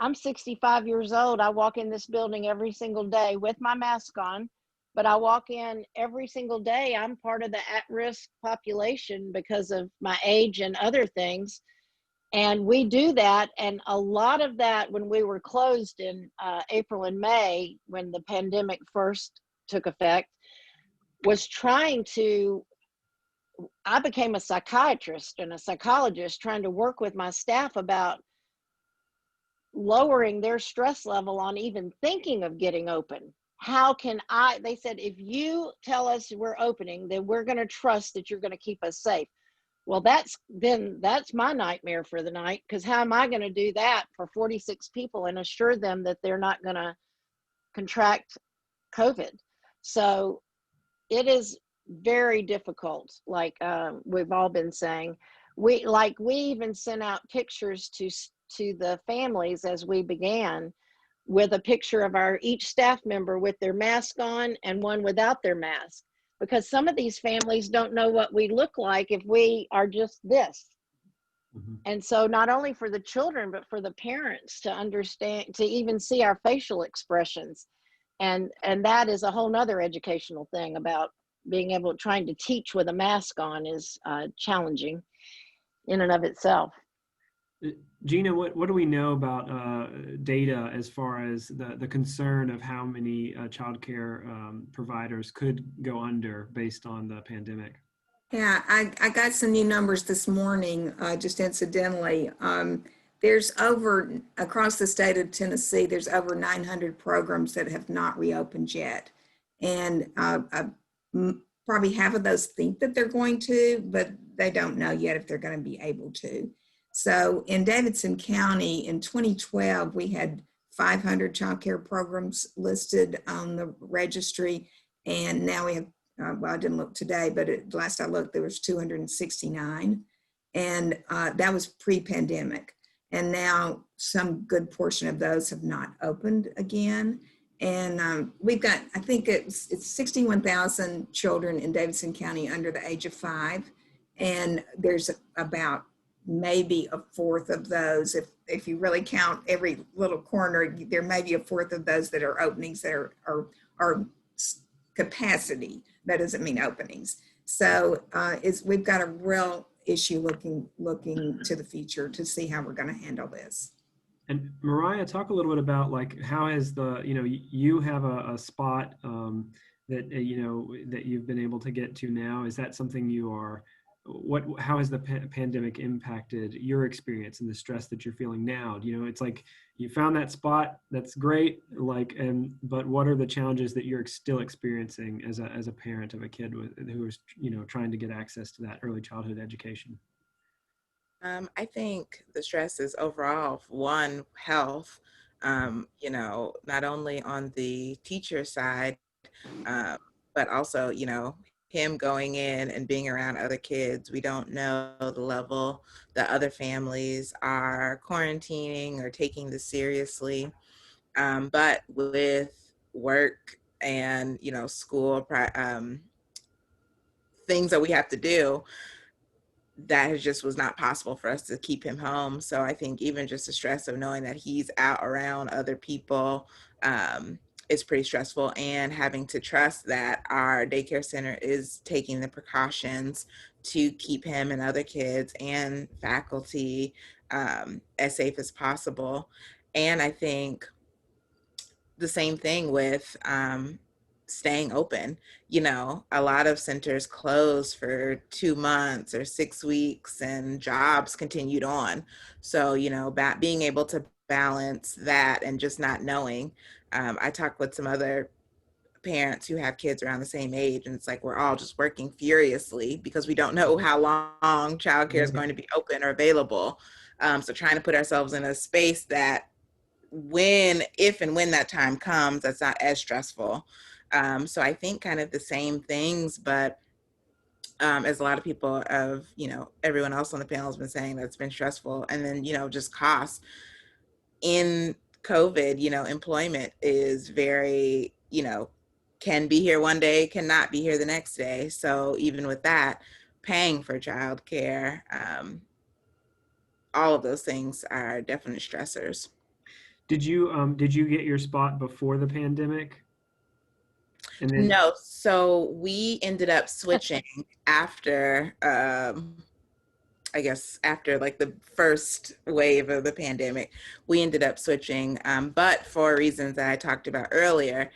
I'm 65 years old. I walk in this building every single day with my mask on, but I walk in every single day. I'm part of the at-risk population because of my age and other things. And we do that. And a lot of that, when we were closed in April and May, when the pandemic first took effect, was I became a psychiatrist and a psychologist trying to work with my staff about lowering their stress level on even thinking of getting open. How can they said, if you tell us we're opening, then we're going to trust that you're going to keep us safe. Well, that's my nightmare for the night, because how am I going to do that for 46 people and assure them that they're not going to contract COVID? So it is very difficult. Like we've all been saying, we even sent out pictures to the families as we began, with a picture of each staff member with their mask on and one without their mask, because some of these families don't know what we look like if we are just this. Mm-hmm. And so not only for the children, but for the parents to understand, to even see our facial expressions. And that is a whole nother educational thing about being able, trying to teach with a mask on is challenging in and of itself. Gina, what do we know about data as far as the concern of how many child care providers could go under based on the pandemic? Yeah, I got some new numbers this morning, just incidentally. There's across the state of Tennessee, there's over 900 programs that have not reopened yet. And probably half of those think that they're going to, but they don't know yet if they're going to be able to. So in Davidson County in 2012, we had 500 child care programs listed on the registry. And now we have, well, I didn't look today, but last I looked, there was 269. And that was pre-pandemic. And now some good portion of those have not opened again. And we've got, I think it's 61,000 children in Davidson County under the age of 5. And there's about maybe a fourth of those, if you really count every little corner, there may be a fourth of those that are openings that are capacity. That doesn't mean openings. So we've got a real issue looking to the future to see how we're going to handle this. And Mariah, talk a little bit about like how has you have a spot that that you've been able to get to now. Is that something you are? How has the pandemic impacted your experience and the stress that you're feeling now? It's like you found that spot, that's great. But what are the challenges that you're still experiencing as a parent of a kid who is, trying to get access to that early childhood education? I think the stress is overall, one, health, not only on the teacher side, but also, him going in and being around other kids. We don't know the level that other families are quarantining or taking this seriously. But with work and, school, things that we have to do, that just was not possible for us to keep him home. So I think even just the stress of knowing that he's out around other people, is pretty stressful, and having to trust that our daycare center is taking the precautions to keep him and other kids and faculty as safe as possible. And I think the same thing with staying open. You know, a lot of centers closed for 2 months or 6 weeks, and jobs continued on. So, you know, being able to balance that and just not knowing. I talked with some other parents who have kids around the same age, and it's like we're all just working furiously because we don't know how long childcare is going to be open or available. So trying to put ourselves in a space that if and when that time comes, that's not as stressful. So I think kind of the same things, but as a lot of people of, you know, everyone else on the panel has been saying, that's been stressful. And then, you know, just costs in COVID, you know, employment is very, you know, can be here one day, cannot be here the next day. So even with that, paying for childcare, all of those things are definite stressors. Did you get your spot before the pandemic? And then No, so we ended up switching after, I guess after like the first wave of the pandemic, we ended up switching. But for reasons that I talked about earlier,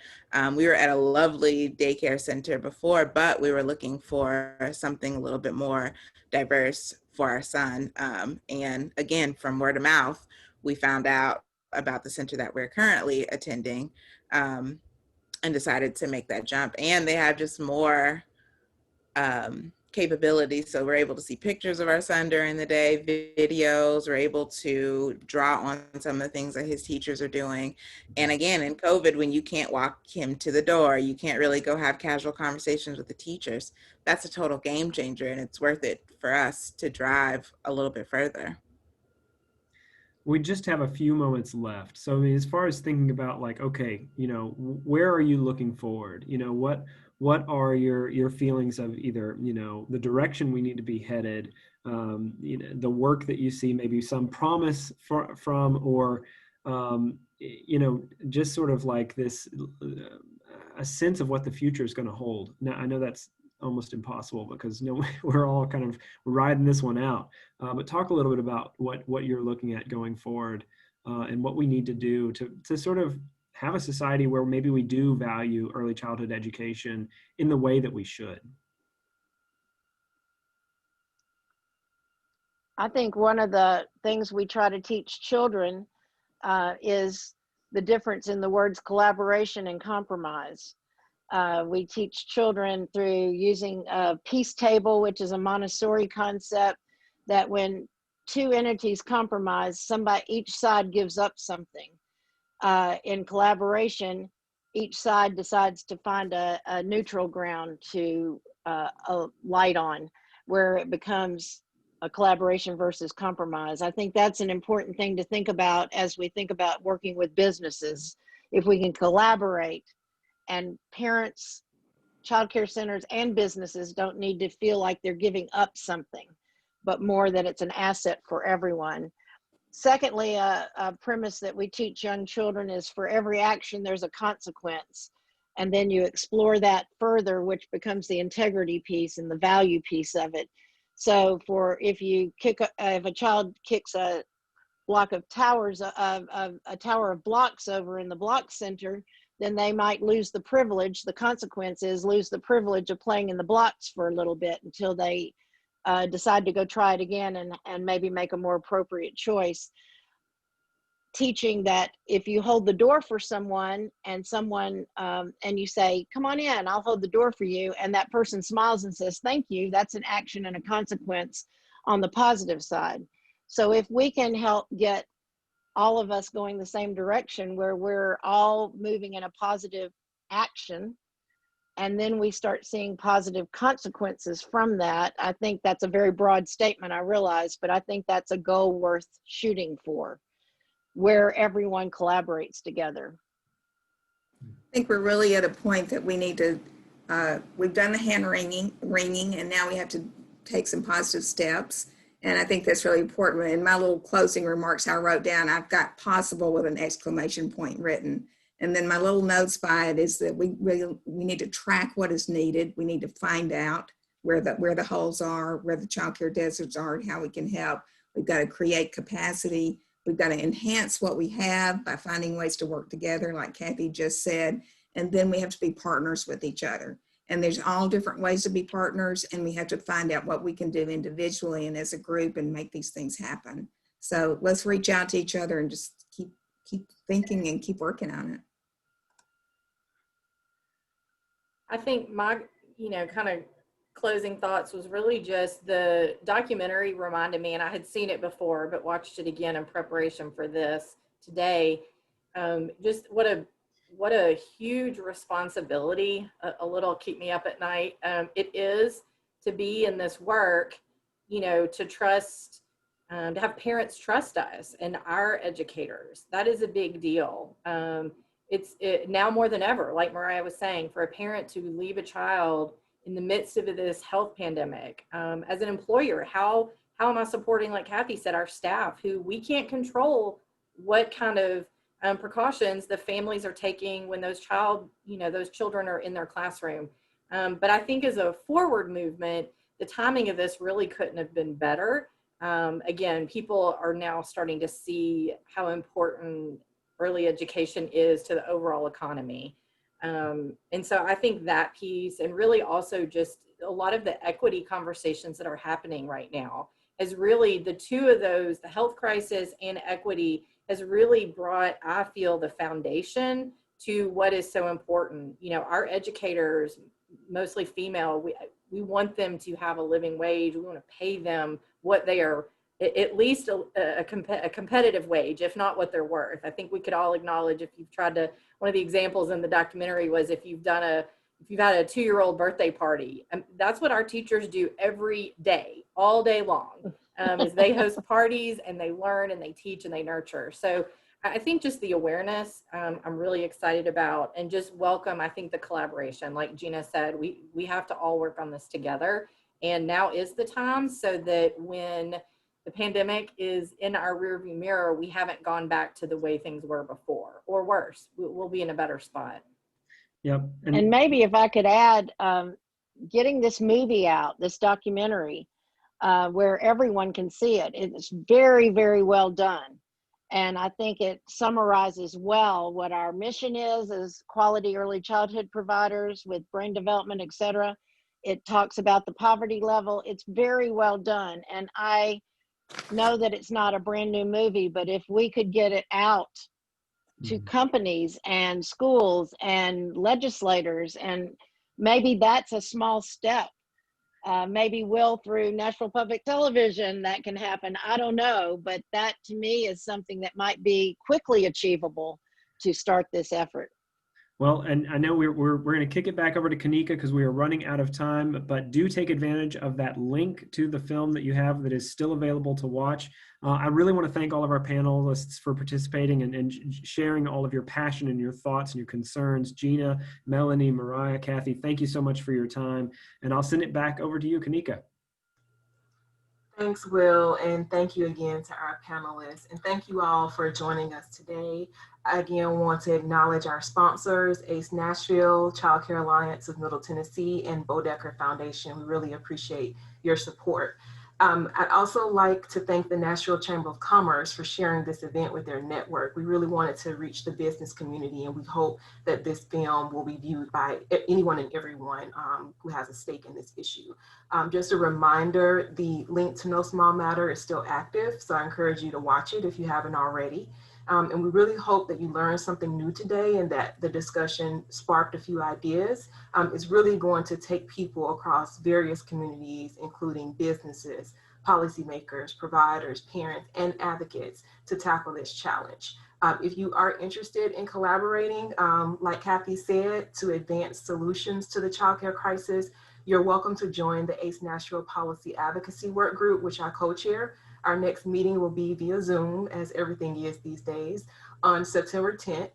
we were at a lovely daycare center before, but we were looking for something a little bit more diverse for our son. And again, from word of mouth, we found out about the center that we're currently attending. And decided to make that jump. And they have just more capabilities. So we're able to see pictures of our son during the day, videos, we're able to draw on some of the things that his teachers are doing. And again, in COVID, when you can't walk him to the door, you can't really go have casual conversations with the teachers, that's a total game changer, and it's worth it for us to drive a little bit further. we just have a few moments left. So, I mean, as far as thinking about like, okay, you know, where are you looking forward? You know, what are your feelings of either, you know, the direction we need to be headed, you know, the work that you see, maybe some promise from, or, you know, just sort of like this, a sense of what the future is going to hold. Now, I know that's almost impossible because, you know, we're all kind of riding this one out. But talk a little bit about what you're looking at going forward, and what we need to do to sort of have a society where maybe we do value early childhood education in the way that we should. I think one of the things we try to teach children is the difference in the words collaboration and compromise. We teach children through using a peace table, which is a Montessori concept, that when two entities compromise, each side gives up something. In collaboration, each side decides to find a neutral ground to light on, where it becomes a collaboration versus compromise. I think that's an important thing to think about as we think about working with businesses. If we can collaborate, and parents, childcare centers, and businesses don't need to feel like they're giving up something, but more that it's an asset for everyone. Secondly, a premise that we teach young children is for every action, there's a consequence. And then you explore that further, which becomes the integrity piece and the value piece of it. So if a child kicks a block of towers, a tower of blocks over in the block center, then they might lose the privilege. The consequence is lose the privilege of playing in the blocks for a little bit until they decide to go try it again and maybe make a more appropriate choice. Teaching that if you hold the door for someone and you say, come on in, I'll hold the door for you, and that person smiles and says, thank you, that's an action and a consequence on the positive side. So if we can help get all of us going the same direction, where we're all moving in a positive action, and then we start seeing positive consequences from that. I think that's a very broad statement, I realize, but I think that's a goal worth shooting for, where everyone collaborates together. I think we're really at a point that we need to, we've done the hand ringing, and now we have to take some positive steps. And I think that's really important. In my little closing remarks I wrote down, I've got possible with an exclamation point written. And then my little notes by it is that we need to track what is needed. We need to find out where the holes are, where the childcare deserts are, and how we can help. We've got to create capacity. We've got to enhance what we have by finding ways to work together, like Kathy just said. And then we have to be partners with each other. And there's all different ways to be partners, and we have to find out what we can do individually and as a group and make these things happen. So let's reach out to each other and just keep thinking and keep working on it. I think my, kind of closing thoughts was really just the documentary reminded me, and I had seen it before, but watched it again in preparation for this today. Just what a huge responsibility, a little keep me up at night, it is to be in this work, to trust, to have parents trust us and our educators. That is a big deal. It's now more than ever, like Mariah was saying, for a parent to leave a child in the midst of this health pandemic. As an employer, how am I supporting, like Kathy said, our staff who we can't control what kind of precautions the families are taking when those children are in their classroom. But I think as a forward movement, the timing of this really couldn't have been better. Again, people are now starting to see how important early education is to the overall economy. And so I think that piece, and really also just a lot of the equity conversations that are happening right now, is really the two of those, the health crisis and equity, has really brought, I feel, the foundation to what is so important. Our educators, mostly female, we want them to have a living wage. We want to pay them what they are, at least a competitive wage, if not what they're worth. I think we could all acknowledge, if you've tried to, one of the examples in the documentary was if you've had a 2-year-old birthday party, that's what our teachers do every day, all day long, is they host parties and they learn and they teach and they nurture. So I think just the awareness, I'm really excited about, and just welcome, I think, the collaboration. Like Gina said, we have to all work on this together. And now is the time, so that when the pandemic is in our rearview mirror, we haven't gone back to the way things were before, or worse. We'll be in a better spot. Yep. And maybe if I could add, getting this movie out, this documentary, where everyone can see it. It's very, very well done. And I think it summarizes well what our mission is as quality early childhood providers with brain development, et cetera. It talks about the poverty level. It's very well done. And I know that it's not a brand new movie, but if we could get it out to companies and schools and legislators, and maybe that's a small step. Maybe through National Public Television that can happen. I don't know, but that to me is something that might be quickly achievable to start this effort. Well, and I know we're going to kick it back over to Kanika because we are running out of time, but do take advantage of that link to the film that you have that is still available to watch. I really want to thank all of our panelists for participating and sharing all of your passion and your thoughts and your concerns. Gina, Melanie, Mariah, Kathy, thank you so much for your time. And I'll send it back over to you, Kanika. Thanks, Will, and thank you again to our panelists. And thank you all for joining us today. I again want to acknowledge our sponsors, ACE Nashville, Child Care Alliance of Middle Tennessee, and Bodecker Foundation. We really appreciate your support. I'd also like to thank the Nashville Chamber of Commerce for sharing this event with their network. We really wanted to reach the business community, and we hope that this film will be viewed by anyone and everyone who has a stake in this issue. Just a reminder, the link to No Small Matter is still active, so I encourage you to watch it if you haven't already. And we really hope that you learned something new today and that the discussion sparked a few ideas. It's really going to take people across various communities, including businesses, policymakers, providers, parents, and advocates to tackle this challenge. If you are interested in collaborating, like Kathy said, to advance solutions to the childcare crisis, you're welcome to join the ACE Nashville Policy Advocacy Work Group, which I co-chair. Our next meeting will be via Zoom, as everything is these days, on September 10th.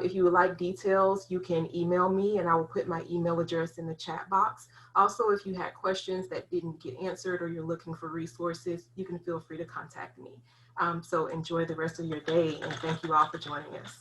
If you would like details, you can email me and I will put my email address in the chat box. Also, if you had questions that didn't get answered or you're looking for resources, you can feel free to contact me. So enjoy the rest of your day, and thank you all for joining us.